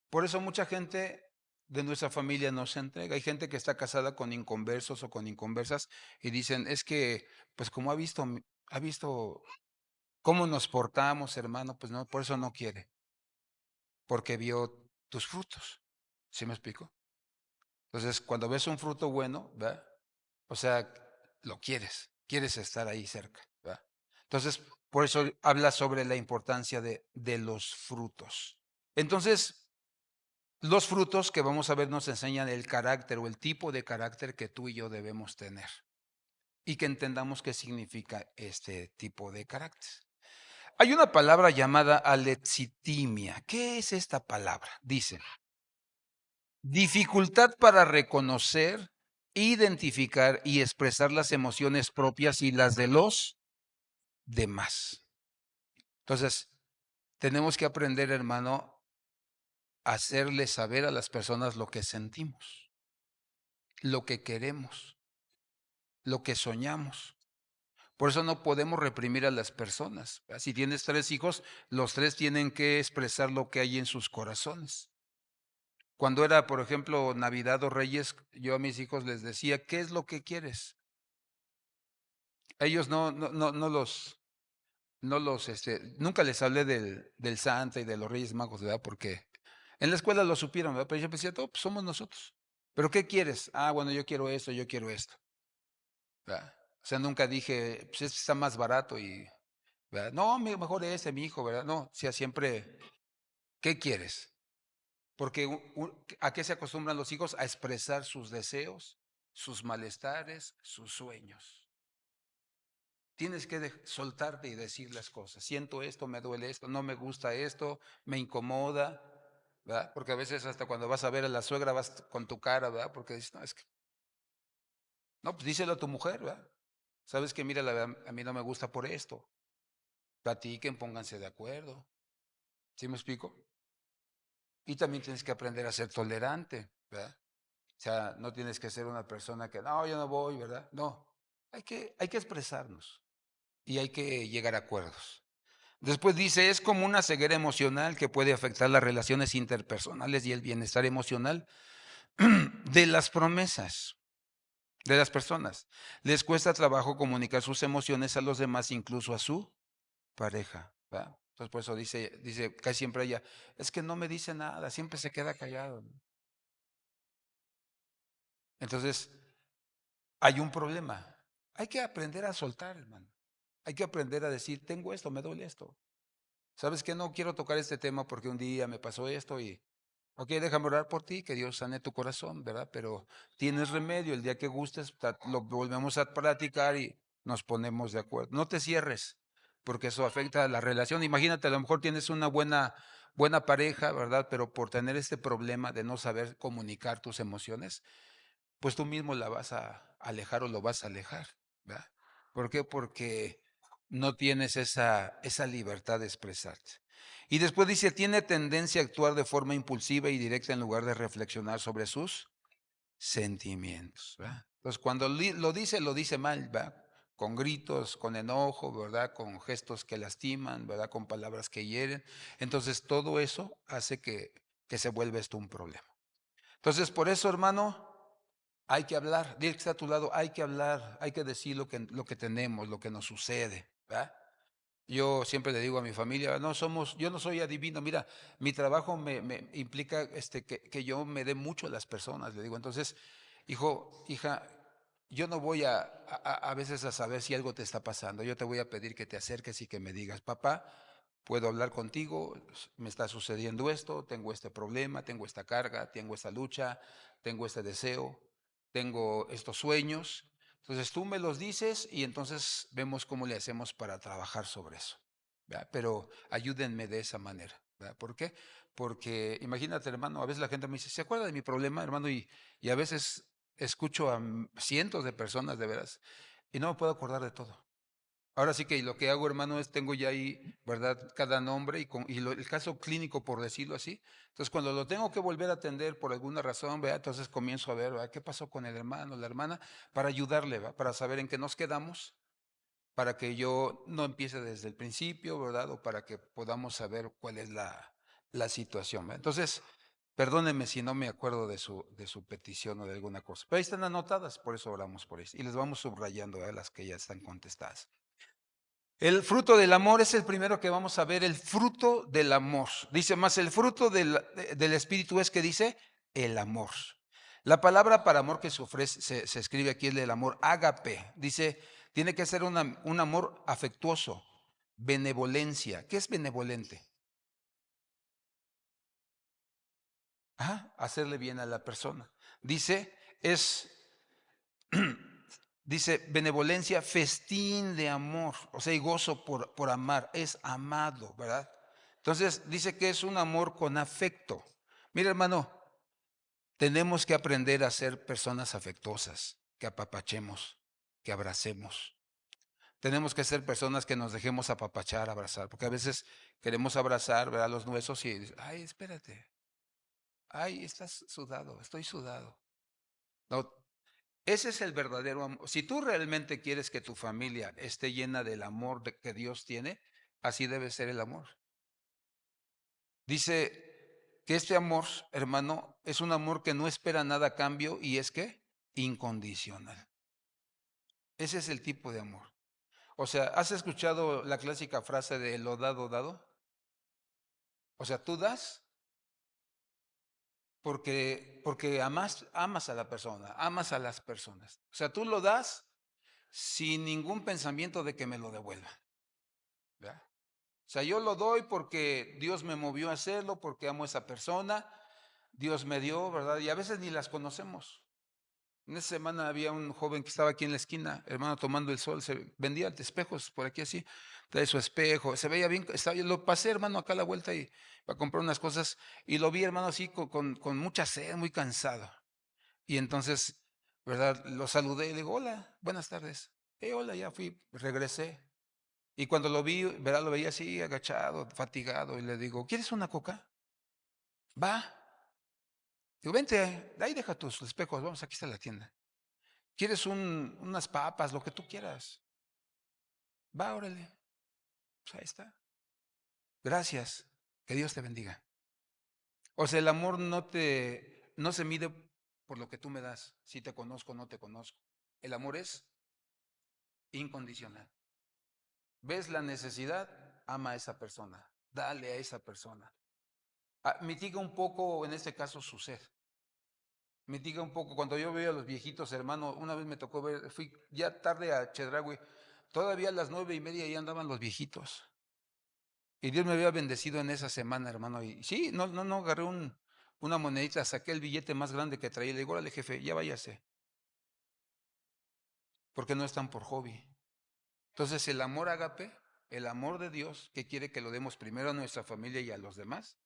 Por eso mucha gente de nuestra familia no se entrega. Hay gente que está casada con inconversos o con inconversas y dicen, es que, pues como ha visto cómo nos portamos, hermano, pues no, por eso no quiere, porque vio tus frutos. ¿Sí me explico? Entonces, cuando ves un fruto bueno, ¿verdad? O sea, lo quieres estar ahí cerca, ¿verdad? Entonces, por eso habla sobre la importancia de los frutos. Entonces, los frutos que vamos a ver nos enseñan el carácter o el tipo de carácter que tú y yo debemos tener y que entendamos qué significa este tipo de carácter. Hay una palabra llamada alexitimia. ¿Qué es esta palabra? Dice, dificultad para reconocer, identificar y expresar las emociones propias y las de los demás. Entonces, tenemos que aprender, hermano, a hacerle saber a las personas lo que sentimos, lo que queremos, lo que soñamos. Por eso no podemos reprimir a las personas. Si tienes 3 hijos, los 3 tienen que expresar lo que hay en sus corazones. Cuando era, por ejemplo, Navidad o Reyes, yo a mis hijos les decía, ¿qué es lo que quieres? Ellos nunca les hablé del Santa y de los Reyes Magos, ¿verdad? Porque en la escuela lo supieron, ¿verdad? Pero yo decía, todo, pues somos nosotros. ¿Pero qué quieres? Ah, bueno, yo quiero esto, yo quiero esto, ¿verdad? O sea, nunca dije, pues este está más barato y, ¿verdad? No, mejor ese, mi hijo, ¿verdad? No, o sea, siempre, ¿qué quieres? Porque ¿a qué se acostumbran los hijos? A expresar sus deseos, sus malestares, sus sueños. Tienes que soltarte y decir las cosas. Siento esto, me duele esto, no me gusta esto, me incomoda, ¿verdad? Porque a veces hasta cuando vas a ver a la suegra vas con tu cara, ¿verdad? Porque dices, no, es que, no, pues díselo a tu mujer, ¿verdad? Sabes que, mira, la verdad, a mí no me gusta por esto. Platiquen, pónganse de acuerdo. ¿Sí me explico? Y también tienes que aprender a ser tolerante, ¿verdad? O sea, no tienes que ser una persona que, no, yo no voy, ¿verdad? No, hay que expresarnos y hay que llegar a acuerdos. Después dice, es como una ceguera emocional que puede afectar las relaciones interpersonales y el bienestar emocional de las promesas de las personas. Les cuesta trabajo comunicar sus emociones a los demás, incluso a su pareja. ¿Verdad? Entonces por eso dice casi siempre ella, es que no me dice nada, siempre se queda callado. Entonces, hay un problema. Hay que aprender a soltar, hermano. Hay que aprender a decir, tengo esto, me duele esto. ¿Sabes qué? No quiero tocar este tema porque un día me pasó esto y, ok, déjame orar por ti, que Dios sane tu corazón, ¿verdad? Pero tienes remedio, el día que gustes, lo volvemos a platicar y nos ponemos de acuerdo. No te cierres, porque eso afecta a la relación. Imagínate, a lo mejor tienes una buena pareja, ¿verdad? Pero por tener este problema de no saber comunicar tus emociones, pues tú mismo la vas a alejar o lo vas a alejar, ¿verdad? ¿Por qué? Porque no tienes esa libertad de expresarte. Y después dice, tiene tendencia a actuar de forma impulsiva y directa en lugar de reflexionar sobre sus sentimientos, ¿verdad? Entonces, cuando lo dice mal, ¿verdad? Con gritos, con enojo, ¿verdad? Con gestos que lastiman, ¿verdad? Con palabras que hieren. Entonces, todo eso hace que se vuelva esto un problema. Entonces, por eso, hermano, hay que hablar, dile que está a tu lado, hay que hablar, hay que decir lo que tenemos, lo que nos sucede, ¿verdad? Yo siempre le digo a mi familia, yo no soy adivino, mira, mi trabajo me implica que yo me dé mucho a las personas, le digo, entonces, hijo, hija, yo no voy a veces a saber si algo te está pasando, yo te voy a pedir que te acerques y que me digas, papá, puedo hablar contigo, me está sucediendo esto, tengo este problema, tengo esta carga, tengo esta lucha, tengo este deseo, tengo estos sueños. Entonces tú me los dices y entonces vemos cómo le hacemos para trabajar sobre eso. ¿Verdad? Pero ayúdenme de esa manera. ¿Verdad? ¿Por qué? Porque imagínate, hermano, a veces la gente me dice, ¿se acuerda de mi problema, hermano? Y a veces escucho a cientos de personas de veras y no me puedo acordar de todo. Ahora sí que lo que hago, hermano, es tengo ya ahí, ¿verdad? Cada nombre el caso clínico, por decirlo así. Entonces, cuando lo tengo que volver a atender por alguna razón, ¿verdad? Entonces comienzo a ver, ¿verdad? ¿Qué pasó con el hermano, la hermana? Para ayudarle, ¿verdad? Para saber en qué nos quedamos, para que yo no empiece desde el principio, ¿verdad? O para que podamos saber cuál es la situación, ¿verdad? Entonces, perdónenme si no me acuerdo de su petición o de alguna cosa. Pero ahí están anotadas, por eso oramos por eso. Y les vamos subrayando, ¿verdad? Las que ya están contestadas. El fruto del amor es el primero que vamos a ver, el fruto del amor. Dice más, el fruto del Espíritu es que dice el amor. La palabra para amor que se escribe aquí es del amor ágape. Dice, tiene que ser un amor afectuoso, benevolencia. ¿Qué es benevolente? Hacerle bien a la persona. Dice, es Dice, benevolencia, festín de amor, o sea, y gozo por amar, es amado, ¿verdad? Entonces dice que es un amor con afecto. Mira, hermano, tenemos que aprender a ser personas afectuosas, que apapachemos, que abracemos. Tenemos que ser personas que nos dejemos apapachar, abrazar, porque a veces queremos abrazar, ¿verdad? Los nuestros y, ay, espérate, ay, estás sudado, estoy sudado. No, ese es el verdadero amor. Si tú realmente quieres que tu familia esté llena del amor que Dios tiene, así debe ser el amor. Dice que este amor, hermano, es un amor que no espera nada a cambio y es que incondicional. Ese es el tipo de amor. O sea, ¿has escuchado la clásica frase de lo dado, dado? O sea, tú das porque amas a la persona, amas a las personas. O sea, tú lo das sin ningún pensamiento de que me lo devuelva. ¿Verdad? O sea, yo lo doy porque Dios me movió a hacerlo, porque amo a esa persona, Dios me dio, ¿verdad? Y a veces ni las conocemos. En esa semana había un joven que estaba aquí en la esquina, hermano, tomando el sol, se vendía espejos por aquí así, trae su espejo, se veía bien, lo pasé, hermano, acá a la vuelta y para comprar unas cosas y lo vi, hermano, así con mucha sed, muy cansado. Y entonces, ¿verdad? Lo saludé y le digo, hola, buenas tardes. Hola, ya fui, regresé. Y cuando lo vi, ¿verdad? Lo veía así, agachado, fatigado, y le digo, ¿quieres una coca? Va. Digo, vente, ahí deja tus espejos, vamos, aquí está la tienda. ¿Quieres unas papas, lo que tú quieras? Va, órale. Pues ahí está. Gracias. Que Dios te bendiga. O sea, el amor no se mide por lo que tú me das, si te conozco o no te conozco. El amor es incondicional. ¿Ves la necesidad? Ama a esa persona. Dale a esa persona. Mitiga un poco, en este caso, su sed. Mitiga un poco. Cuando yo veo a los viejitos, hermano, una vez me tocó ver, fui ya tarde a Chedraui, todavía a las 9:30 ahí andaban los viejitos. Y Dios me había bendecido en esa semana, hermano. Y sí, no, agarré una monedita, saqué el billete más grande que traía y le digo, órale, jefe, ya váyase, porque no están por hobby. Entonces, el amor ágape, el amor de Dios, que quiere que lo demos primero a nuestra familia y a los demás,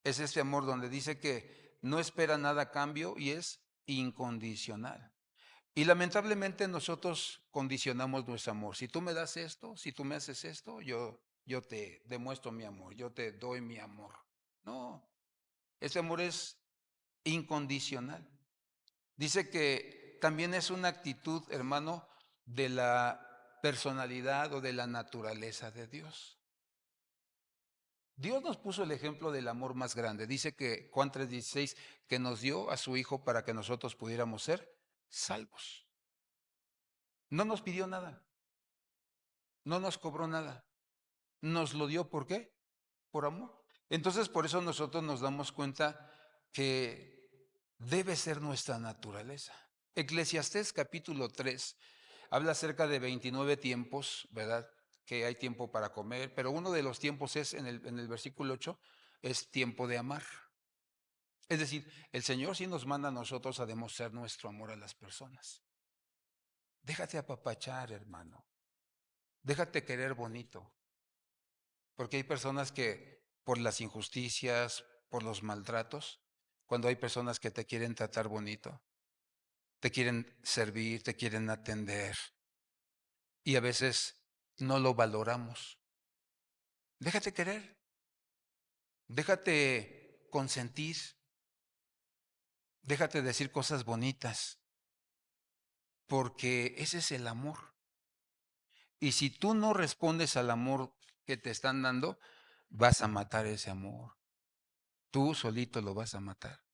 es este amor donde dice que no espera nada a cambio y es incondicional. Y lamentablemente nosotros condicionamos nuestro amor. Si tú me das esto, si tú me haces esto, yo te demuestro mi amor, yo te doy mi amor. No, ese amor es incondicional. Dice que también es una actitud, hermano, de la personalidad o de la naturaleza de Dios. Dios nos puso el ejemplo del amor más grande. Dice que Juan 3:16, que nos dio a su Hijo para que nosotros pudiéramos ser salvos. No nos pidió nada, no nos cobró nada. Nos lo dio, ¿por qué? Por amor. Entonces, por eso nosotros nos damos cuenta que debe ser nuestra naturaleza. Eclesiastés capítulo 3 habla acerca de 29 tiempos, ¿verdad? Que hay tiempo para comer, pero uno de los tiempos es en el versículo 8, es tiempo de amar. Es decir, el Señor sí nos manda a nosotros a demostrar nuestro amor a las personas. Déjate apapachar, hermano. Déjate querer bonito. Porque hay personas que por las injusticias, por los maltratos, cuando hay personas que te quieren tratar bonito, te quieren servir, te quieren atender, y a veces no lo valoramos. Déjate querer, déjate consentir, déjate decir cosas bonitas, porque ese es el amor. Y si tú no respondes al amor que te están dando, vas a matar ese amor. Tú solito lo vas a matar.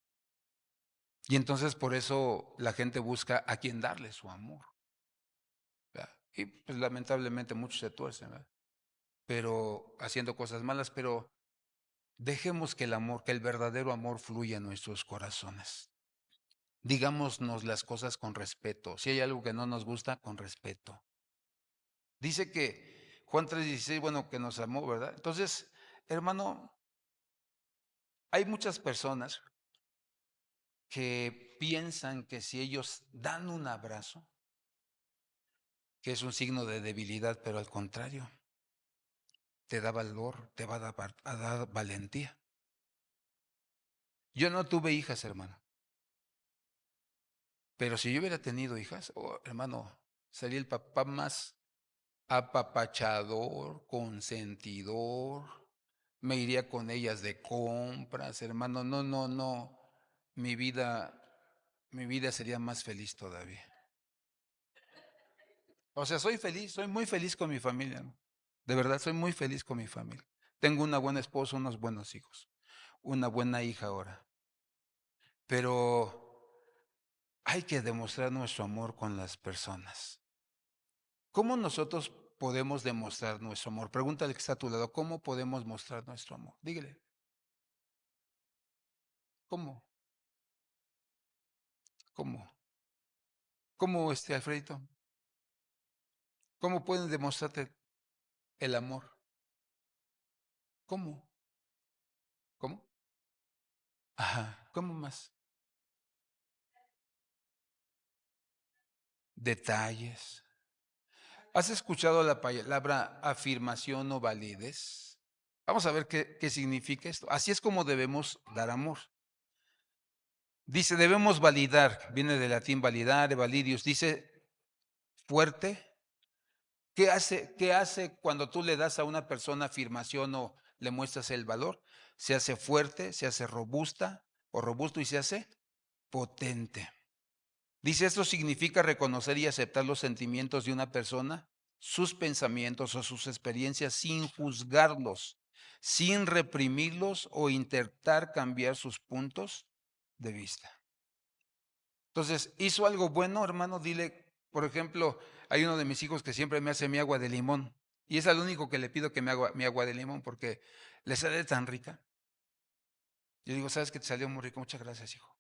Y entonces por eso la gente busca a quien darle su amor, ¿verdad? Y pues lamentablemente muchos se tuercen, ¿verdad? Pero haciendo cosas malas, pero dejemos que el amor, que el verdadero amor fluya en nuestros corazones. Digámonos las cosas con respeto. Si hay algo que no nos gusta, con respeto. Dice que Juan 3:16, bueno, que nos amó, ¿verdad? Entonces, hermano, hay muchas personas que piensan que si ellos dan un abrazo, que es un signo de debilidad, pero al contrario, te da valor, te va a dar valentía. Yo no tuve hijas, hermano, pero si yo hubiera tenido hijas, oh, hermano, sería el papá más apapachador, consentidor, me iría con ellas de compras, hermano, no, mi vida, mi vida sería más feliz todavía. O sea, soy feliz, soy muy feliz con mi familia, ¿no? De verdad, soy muy feliz con mi familia. Tengo una buena esposa, unos buenos hijos, una buena hija ahora. Pero hay que demostrar nuestro amor con las personas. ¿Cómo nosotros podemos demostrar nuestro amor? Pregúntale que está a tu lado, ¿cómo podemos mostrar nuestro amor? Dígale, ¿cómo? ¿Cómo? ¿Cómo, Alfredito? ¿Cómo pueden demostrarte el amor? ¿Cómo? ¿Cómo? Ajá, ¿cómo más? Detalles. ¿Has escuchado la palabra afirmación o validez? Vamos a ver qué significa esto. Así es como debemos dar amor. Dice, debemos validar, viene del latín validare, validius, dice fuerte. ¿Qué hace cuando tú le das a una persona afirmación o le muestras el valor? Se hace fuerte, se hace robusta o robusto y se hace potente. Dice, esto significa reconocer y aceptar los sentimientos de una persona, sus pensamientos o sus experiencias sin juzgarlos, sin reprimirlos o intentar cambiar sus puntos de vista. Entonces, hizo algo bueno, hermano, dile, por ejemplo, hay uno de mis hijos que siempre me hace mi agua de limón. Y es al único que le pido que me haga mi agua de limón porque le sale tan rica. Yo digo, ¿sabes que te salió muy rico? Muchas gracias, hijo.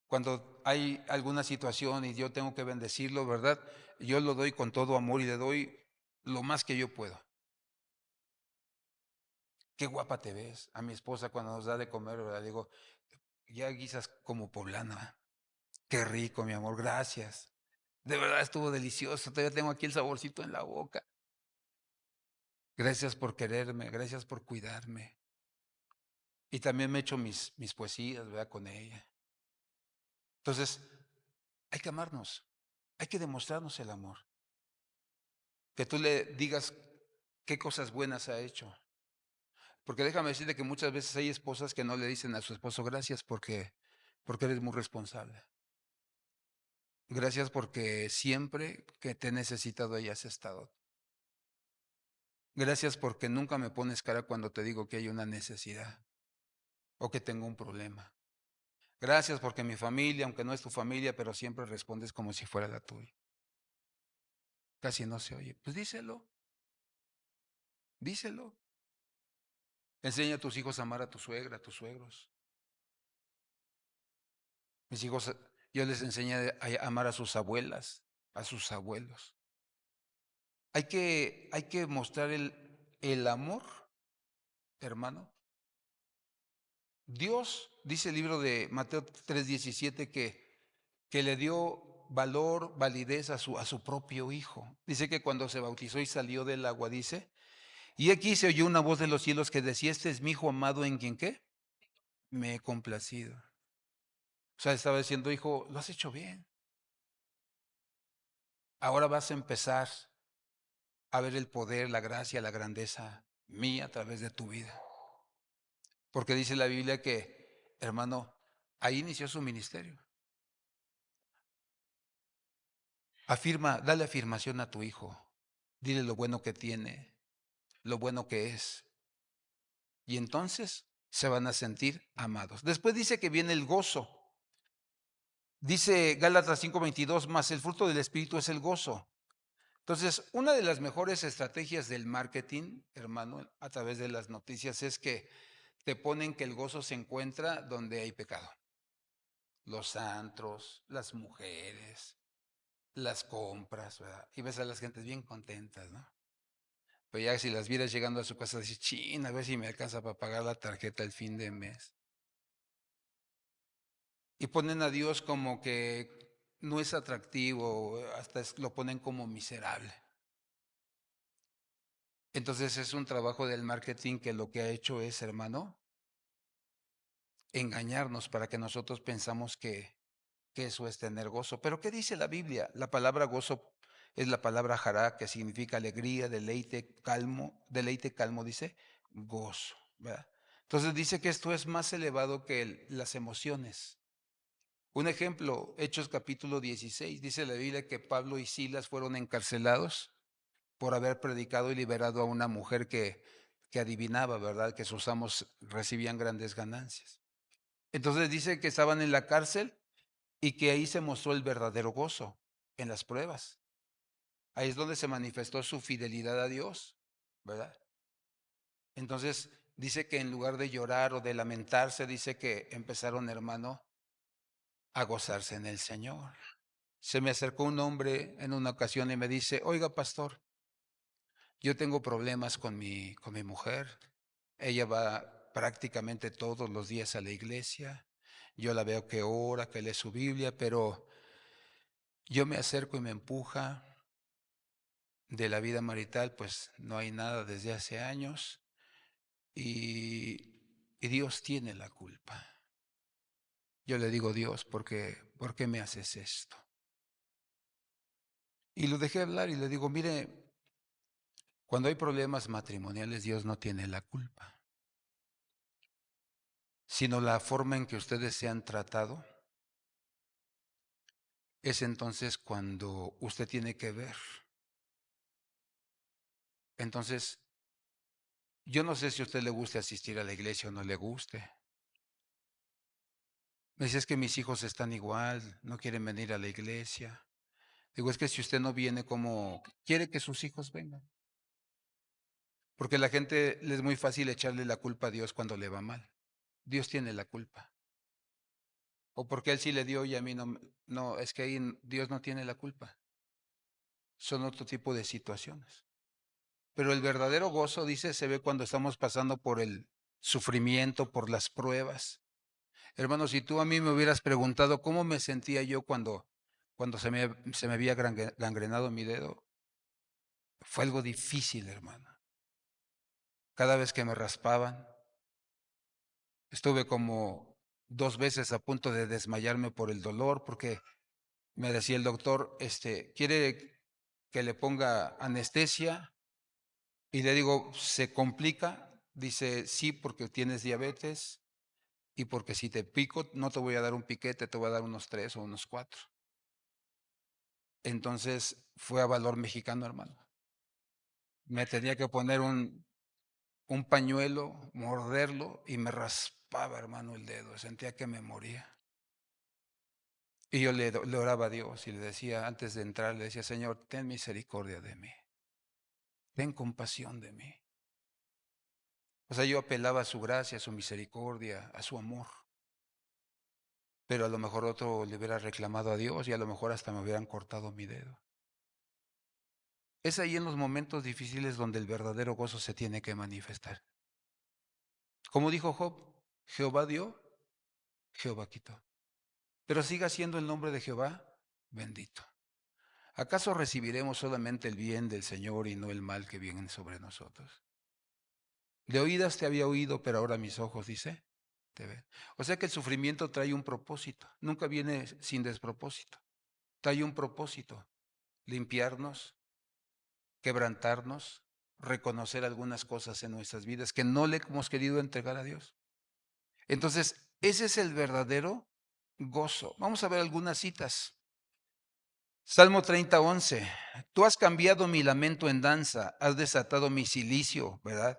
Cuando hay alguna situación y yo tengo que bendecirlo, ¿verdad? Yo lo doy con todo amor y le doy lo más que yo puedo. Qué guapa te ves. A mi esposa cuando nos da de comer, ¿verdad? Le digo, ya guisas como poblana. Qué rico, mi amor, gracias. De verdad estuvo delicioso. Todavía tengo aquí el saborcito en la boca. Gracias por quererme, gracias por cuidarme. Y también me echo mis poesías, ¿verdad? Con ella. Entonces, hay que amarnos. Hay que demostrarnos el amor. Que tú le digas qué cosas buenas ha hecho. Porque déjame decirte que muchas veces hay esposas que no le dicen a su esposo gracias porque eres muy responsable. Gracias porque siempre que te he necesitado ahí has estado. Gracias porque nunca me pones cara cuando te digo que hay una necesidad o que tengo un problema. Gracias porque mi familia, aunque no es tu familia, pero siempre respondes como si fuera la tuya. Casi no se oye. Pues díselo, díselo. Enseña a tus hijos a amar a tu suegra, a tus suegros. Mis hijos, yo les enseñé a amar a sus abuelas, a sus abuelos. Hay que mostrar el amor, hermano. Dios, dice el libro de Mateo 3:17, que le dio valor, validez a su propio hijo. Dice que cuando se bautizó y salió del agua, dice, y aquí se oyó una voz de los cielos que decía, este es mi hijo amado en quien qué, me he complacido. O sea, estaba diciendo, hijo, lo has hecho bien. Ahora vas a empezar a ver el poder, la gracia, la grandeza mía a través de tu vida. Porque dice la Biblia que, hermano, ahí inició su ministerio. Afirma, dale afirmación a tu hijo. Dile lo bueno que tiene, lo bueno que es. Y entonces se van a sentir amados. Después dice que viene el gozo. Dice Gálatas 5:22, más el fruto del Espíritu es el gozo. Entonces, una de las mejores estrategias del marketing, hermano, a través de las noticias, es que te ponen que el gozo se encuentra donde hay pecado. Los antros, las mujeres, las compras, ¿verdad? Y ves a las gentes bien contentas, ¿no? Pero ya si las vieras llegando a su casa, dices, chin, a ver si me alcanza para pagar la tarjeta el fin de mes. Y ponen a Dios como que no es atractivo, hasta lo ponen como miserable. Entonces es un trabajo del marketing que lo que ha hecho es, hermano, engañarnos para que nosotros pensamos que eso es tener gozo. Pero ¿qué dice la Biblia? La palabra gozo es la palabra jará, que significa alegría, deleite calmo, dice, gozo, ¿verdad? Entonces dice que esto es más elevado que las emociones. Un ejemplo, Hechos capítulo 16, dice la Biblia que Pablo y Silas fueron encarcelados por haber predicado y liberado a una mujer que adivinaba, ¿verdad? Que sus amos recibían grandes ganancias. Entonces dice que estaban en la cárcel y que ahí se mostró el verdadero gozo en las pruebas. Ahí es donde se manifestó su fidelidad a Dios, ¿verdad? Entonces dice que en lugar de llorar o de lamentarse, dice que empezaron, hermano, a gozarse en el Señor. Se me acercó un hombre en una ocasión y me dice, oiga, pastor, yo tengo problemas con mi mujer. Ella va prácticamente todos los días a la iglesia. Yo la veo que ora, que lee su Biblia, pero yo me acerco y me empuja. De la vida marital, pues no hay nada desde hace años y Dios tiene la culpa. Yo le digo, Dios, ¿por qué me haces esto? Y lo dejé hablar y le digo, mire, cuando hay problemas matrimoniales, Dios no tiene la culpa, sino la forma en que ustedes se han tratado. Es entonces cuando usted tiene que ver. Entonces, Yo no sé si a usted le guste asistir a la iglesia o no le guste. Me dice, es que mis hijos están igual, no quieren venir a la iglesia. Digo, es que si usted no viene, ¿cómo quiere que sus hijos vengan? Porque la gente le es muy fácil echarle la culpa a Dios cuando le va mal. Dios tiene la culpa. O porque Él sí le dio y a mí no. No, es que ahí Dios no tiene la culpa. Son otro tipo de situaciones. Pero el verdadero gozo, dice, se ve cuando estamos pasando por el sufrimiento, por las pruebas. Hermano, si tú a mí me hubieras preguntado cómo me sentía yo cuando se me había gangrenado mi dedo, fue algo difícil, hermano. Cada vez que me raspaban, estuve como 2 veces a punto de desmayarme por el dolor, porque me decía el doctor, ¿quiere que le ponga anestesia? Y le digo, ¿se complica? Dice, sí, porque tienes diabetes y porque si te pico, no te voy a dar un piquete, te voy a dar unos 3 o unos 4. Entonces fue a valor mexicano, hermano. Me tenía que poner un pañuelo, morderlo y me raspaba, hermano, el dedo. Sentía que me moría. Y yo le oraba a Dios y le decía, antes de entrar, le decía, Señor, ten misericordia de mí. Ten compasión de mí. O sea, yo apelaba a su gracia, a su misericordia, a su amor. Pero a lo mejor otro le hubiera reclamado a Dios y a lo mejor hasta me hubieran cortado mi dedo. Es ahí en los momentos difíciles donde el verdadero gozo se tiene que manifestar. Como dijo Job, Jehová dio, Jehová quitó. Pero siga siendo el nombre de Jehová bendito. ¿Acaso recibiremos solamente el bien del Señor y no el mal que viene sobre nosotros? De oídas te había oído, pero ahora mis ojos, dice, te ven. O sea que el sufrimiento trae un propósito, nunca viene sin despropósito. Trae un propósito, limpiarnos, quebrantarnos, reconocer algunas cosas en nuestras vidas que no le hemos querido entregar a Dios. Entonces, ese es el verdadero gozo. Vamos a ver algunas citas. Salmo 30:11. Tú has cambiado mi lamento en danza, has desatado mi cilicio, ¿verdad?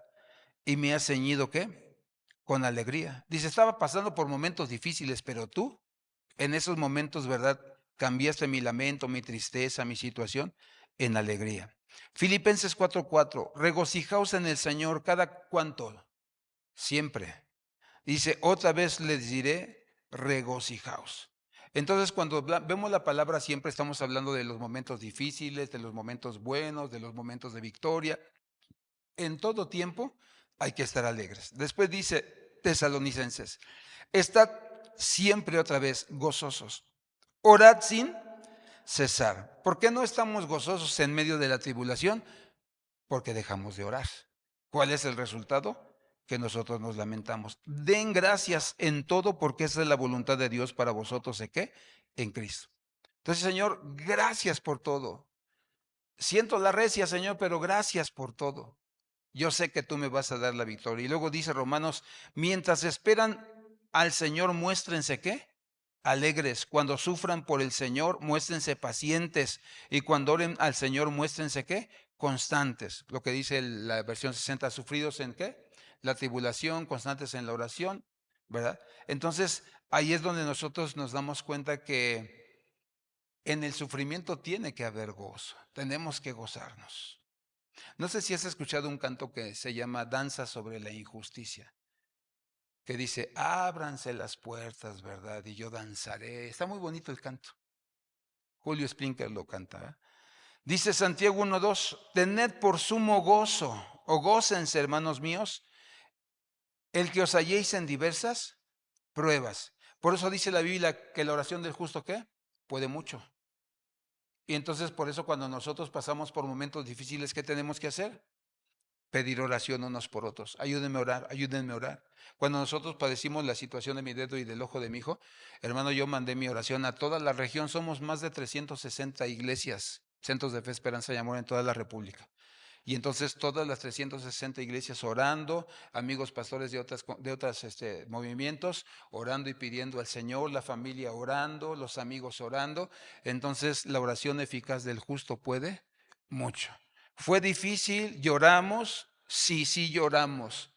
Y me has ceñido, ¿qué? Con alegría. Dice, estaba pasando por momentos difíciles, pero tú, en esos momentos, ¿verdad? Cambiaste mi lamento, mi tristeza, mi situación en alegría. Filipenses 4:4. Regocijaos en el Señor cada cuanto, siempre. Dice, otra vez les diré, regocijaos. Entonces, cuando vemos la palabra siempre estamos hablando de los momentos difíciles, de los momentos buenos, de los momentos de victoria. En todo tiempo hay que estar alegres. Después dice Tesalonicenses, estad siempre otra vez gozosos. Orad sin cesar. ¿Por qué no estamos gozosos en medio de la tribulación? Porque dejamos de orar. ¿Cuál es el resultado? Que nosotros nos lamentamos. Den gracias en todo porque esa es la voluntad de Dios para vosotros. ¿De qué? En Cristo. Entonces, Señor, gracias por todo. Siento la recia, Señor, pero gracias por todo. Yo sé que tú me vas a dar la victoria. Y luego dice Romanos, mientras esperan al Señor, muéstrense ¿qué? Alegres. Cuando sufran por el Señor, muéstrense pacientes. Y cuando oren al Señor, muéstrense ¿qué? Constantes. Lo que dice la versión 60, sufridos en ¿qué? La tribulación, constantes en la oración, ¿verdad? Entonces, ahí es donde nosotros nos damos cuenta que en el sufrimiento tiene que haber gozo. Tenemos que gozarnos. No sé si has escuchado un canto que se llama Danza sobre la injusticia, que dice, ábranse las puertas, ¿verdad? Y yo danzaré. Está muy bonito el canto. Julio Sprinker lo canta. ¿Eh? Dice Santiago 1:2, tened por sumo gozo, o gócense, hermanos míos, el que os halléis en diversas pruebas. Por eso dice la Biblia que la oración del justo, ¿qué? Puede mucho. Y entonces por eso cuando nosotros pasamos por momentos difíciles, ¿qué tenemos que hacer? Pedir oración unos por otros. Ayúdenme a orar, ayúdenme a orar. Cuando nosotros padecimos la situación de mi dedo y del ojo de mi hijo, hermano, yo mandé mi oración a toda la región. Somos más de 360 iglesias, centros de fe, esperanza y amor en toda la República. Y entonces todas las 360 iglesias orando, amigos pastores de otras movimientos, orando y pidiendo al Señor, la familia orando, los amigos orando. Entonces la oración eficaz del justo puede mucho. Fue difícil, lloramos, Sí, sí lloramos.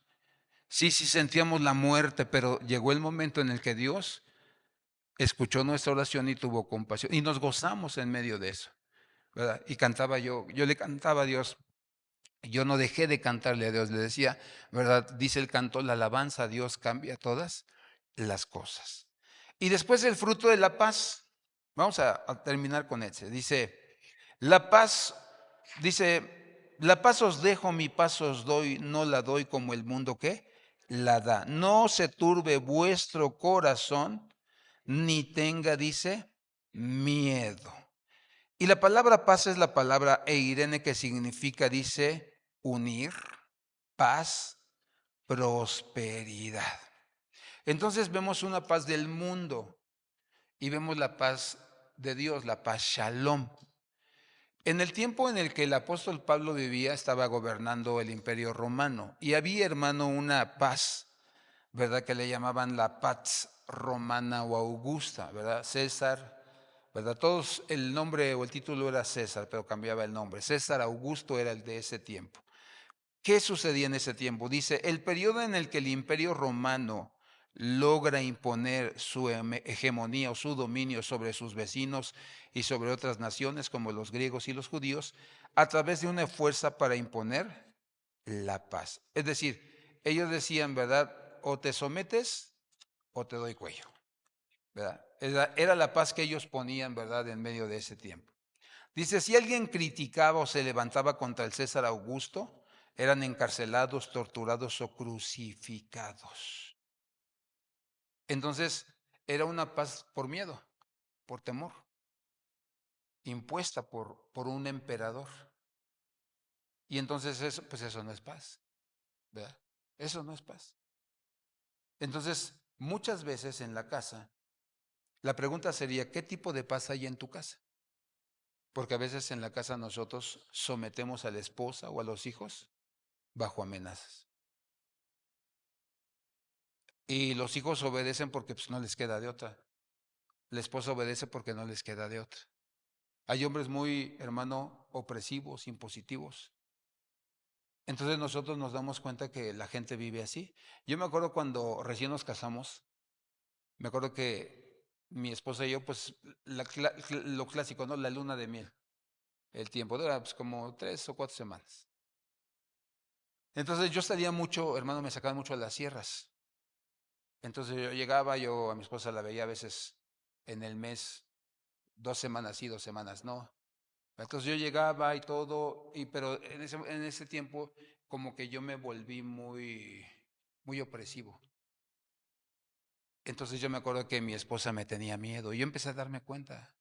Sí, sí sentíamos la muerte, pero llegó el momento en el que Dios escuchó nuestra oración y tuvo compasión. Y nos gozamos en medio de eso, ¿verdad? Y cantaba yo le cantaba a Dios. Yo no dejé de cantarle a Dios, le decía, ¿verdad? Dice el canto, la alabanza a Dios cambia todas las cosas. Y después el fruto de la paz, vamos a terminar con ese. Dice, la paz, dice, la paz os dejo, mi paz os doy, no la doy como el mundo que la da. No se turbe vuestro corazón, ni tenga, dice, miedo. Y la palabra paz es la palabra eirene que significa, dice, unir, paz, prosperidad. Entonces vemos una paz del mundo y vemos la paz de Dios, la paz shalom. En el tiempo en el que el apóstol Pablo vivía, estaba gobernando el imperio romano y había, hermano, una paz, ¿verdad? Que le llamaban la Pax Romana o Augusta, ¿verdad? César, ¿verdad? Todos el nombre o el título era César, pero cambiaba el nombre. César Augusto era el de ese tiempo. ¿Qué sucedía en ese tiempo? Dice, el periodo en el que el imperio romano logra imponer su hegemonía o su dominio sobre sus vecinos y sobre otras naciones como los griegos y los judíos, a través de una fuerza para imponer la paz. Es decir, ellos decían, ¿verdad? O te sometes o te doy cuello, ¿verdad? Era la paz que ellos ponían, ¿verdad? En medio de ese tiempo. Dice, si alguien criticaba o se levantaba contra el César Augusto, eran encarcelados, torturados o crucificados. Entonces, era una paz por miedo, por temor, impuesta por un emperador. Y entonces eso, pues eso no es paz, ¿verdad? Eso no es paz. Entonces, muchas veces en la casa, la pregunta sería, ¿qué tipo de paz hay en tu casa? Porque a veces en la casa nosotros sometemos a la esposa o a los hijos bajo amenazas. Y los hijos obedecen porque pues, no les queda de otra. La esposa obedece porque no les queda de otra. Hay hombres muy, hermano, opresivos, impositivos. Entonces nosotros nos damos cuenta que la gente vive así. Yo me acuerdo cuando recién nos casamos, me acuerdo que mi esposa y yo, pues lo clásico, ¿no? La luna de miel. El tiempo dura pues, como 3 o 4 semanas. Entonces yo salía mucho, hermano, me sacaban mucho a las sierras. Entonces yo llegaba, yo a mi esposa la veía a veces en el mes, 2 semanas sí, 2 semanas no. Entonces yo llegaba y todo, pero en ese tiempo como que yo me volví muy, muy opresivo. Entonces yo me acuerdo que mi esposa me tenía miedo y yo empecé a darme cuenta.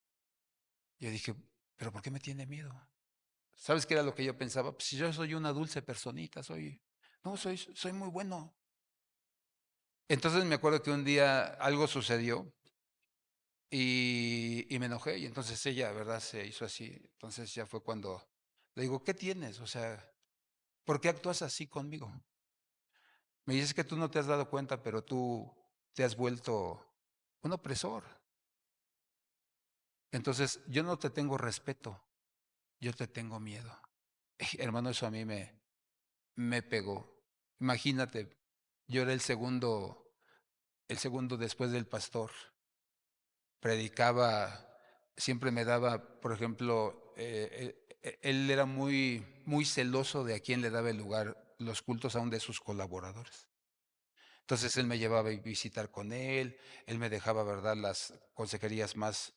Yo dije, ¿pero por qué me tiene miedo? ¿Sabes qué era lo que yo pensaba? Pues si yo soy una dulce personita, no, soy muy bueno. Entonces me acuerdo que un día algo sucedió y me enojé y entonces ella, ¿verdad? Se hizo así. Entonces ya fue cuando le digo, ¿qué tienes? O sea, ¿por qué actúas así conmigo? Me dices que tú no te has dado cuenta, pero tú te has vuelto un opresor. Entonces yo no te tengo respeto, yo te tengo miedo. Hermano, eso a mí me pegó. Imagínate, yo era el segundo después del pastor. Predicaba, siempre me daba, por ejemplo, él era muy, muy celoso de a quién le daba el lugar, los cultos a un de sus colaboradores. Entonces él me llevaba a visitar con él me dejaba, ¿verdad?, las consejerías más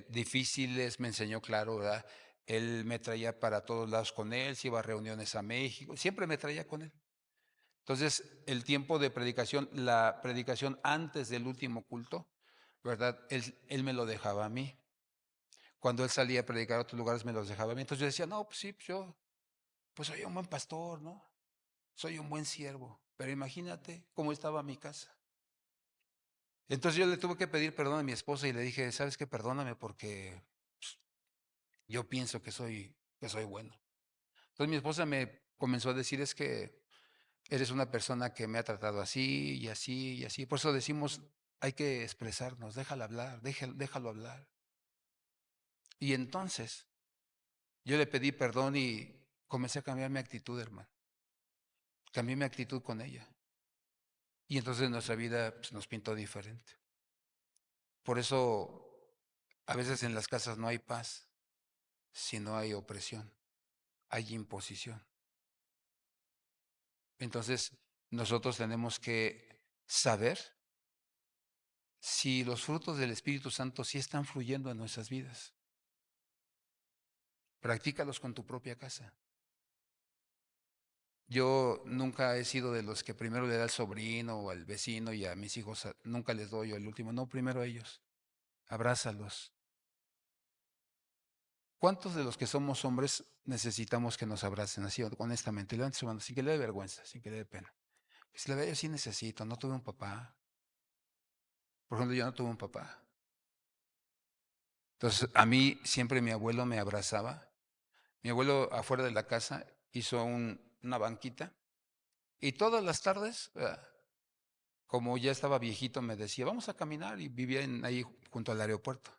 difíciles, me enseñó claro, ¿verdad? Él me traía para todos lados con él, se iba a reuniones a México, siempre me traía con él. Entonces, el tiempo de predicación, la predicación antes del último culto, ¿verdad? Él me lo dejaba a mí. Cuando él salía a predicar a otros lugares, me los dejaba a mí. Entonces yo decía, no, pues sí, pues soy un buen pastor, ¿no? Soy un buen siervo. Pero imagínate cómo estaba mi casa. Entonces yo le tuve que pedir perdón a mi esposa y le dije, ¿sabes qué? Perdóname porque pues, yo pienso que soy bueno. Entonces mi esposa me comenzó a decir, es que eres una persona que me ha tratado así y así y así. Por eso decimos, hay que expresarnos, déjalo hablar, déjalo hablar. Y entonces yo le pedí perdón y comencé a cambiar mi actitud, hermano. cambié mi actitud con ella. Y entonces nuestra vida pues, nos pintó diferente. Por eso a veces en las casas no hay paz, sino hay opresión, hay imposición. Entonces nosotros tenemos que saber si los frutos del Espíritu Santo sí están fluyendo en nuestras vidas. Practícalos con tu propia casa. Yo nunca he sido de los que primero le da al sobrino o al vecino y a mis hijos, nunca les doy yo el último. No, primero a ellos. Abrázalos. ¿Cuántos de los que somos hombres necesitamos que nos abracen así, honestamente? Levanten su mano, sin que le dé vergüenza, sin que le dé pena. Pues la verdad, yo sí necesito, no tuve un papá. Por ejemplo, yo no tuve un papá. Entonces, a mí siempre mi abuelo me abrazaba. Mi abuelo afuera de la casa hizo una banquita y todas las tardes, como ya estaba viejito, me decía, vamos a caminar y vivía ahí junto al aeropuerto.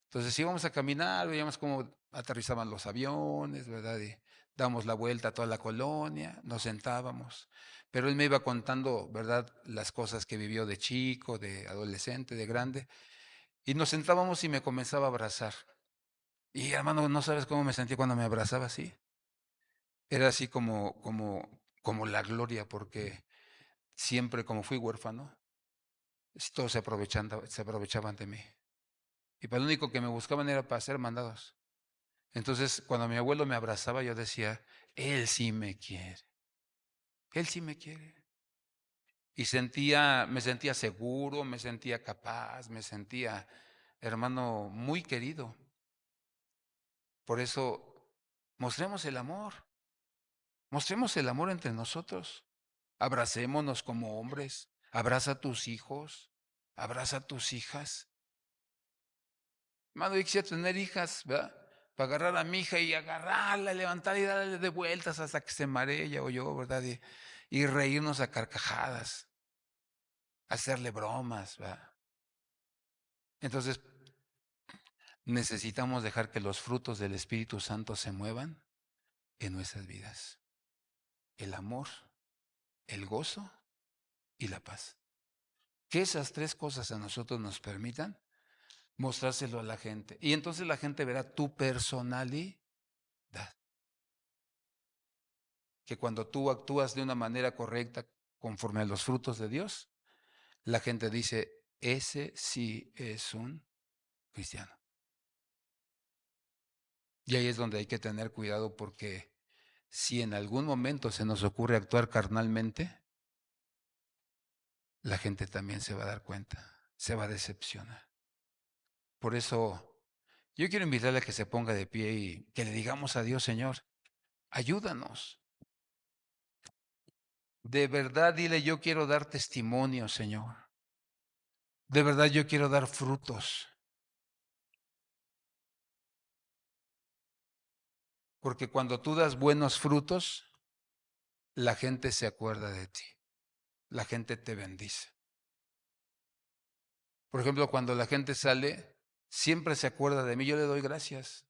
Entonces íbamos a caminar, veíamos cómo aterrizaban los aviones, ¿verdad? Y dábamos la vuelta a toda la colonia, nos sentábamos. Pero él me iba contando, ¿verdad? Las cosas que vivió de chico, de adolescente, de grande. Y nos sentábamos y me comenzaba a abrazar. Y hermano, no sabes cómo me sentí cuando me abrazaba así. Era así como la gloria, porque siempre como fui huérfano, todos se aprovechaban de mí. Y para lo único que me buscaban era para ser mandados. Entonces, cuando mi abuelo me abrazaba, yo decía, él sí me quiere, él sí me quiere. Y me sentía seguro, me sentía capaz, me sentía, hermano, muy querido. Por eso, mostremos el amor entre nosotros. Abracémonos como hombres, abraza a tus hijos, abraza a tus hijas. Hermano, yo quisiera tener hijas, ¿verdad? Para agarrar a mi hija y agarrarla, levantarla y darle de vueltas hasta que se maree ella o yo, ¿verdad? Y reírnos a carcajadas, hacerle bromas, ¿verdad? Entonces, necesitamos dejar que los frutos del Espíritu Santo se muevan en nuestras vidas. El amor, el gozo y la paz. Que esas tres cosas a nosotros nos permitan mostrárselo a la gente. Y entonces la gente verá tu personalidad. Que cuando tú actúas de una manera correcta conforme a los frutos de Dios, la gente dice, ese sí es un cristiano. Y ahí es donde hay que tener cuidado porque si en algún momento se nos ocurre actuar carnalmente, la gente también se va a dar cuenta, se va a decepcionar. Por eso yo quiero invitarle a que se ponga de pie y que le digamos a Dios, Señor, ayúdanos. De verdad, dile, yo quiero dar testimonio, Señor. De verdad, yo quiero dar frutos. Porque cuando tú das buenos frutos, la gente se acuerda de ti. La gente te bendice. Por ejemplo, cuando la gente sale, siempre se acuerda de mí. Yo le doy gracias.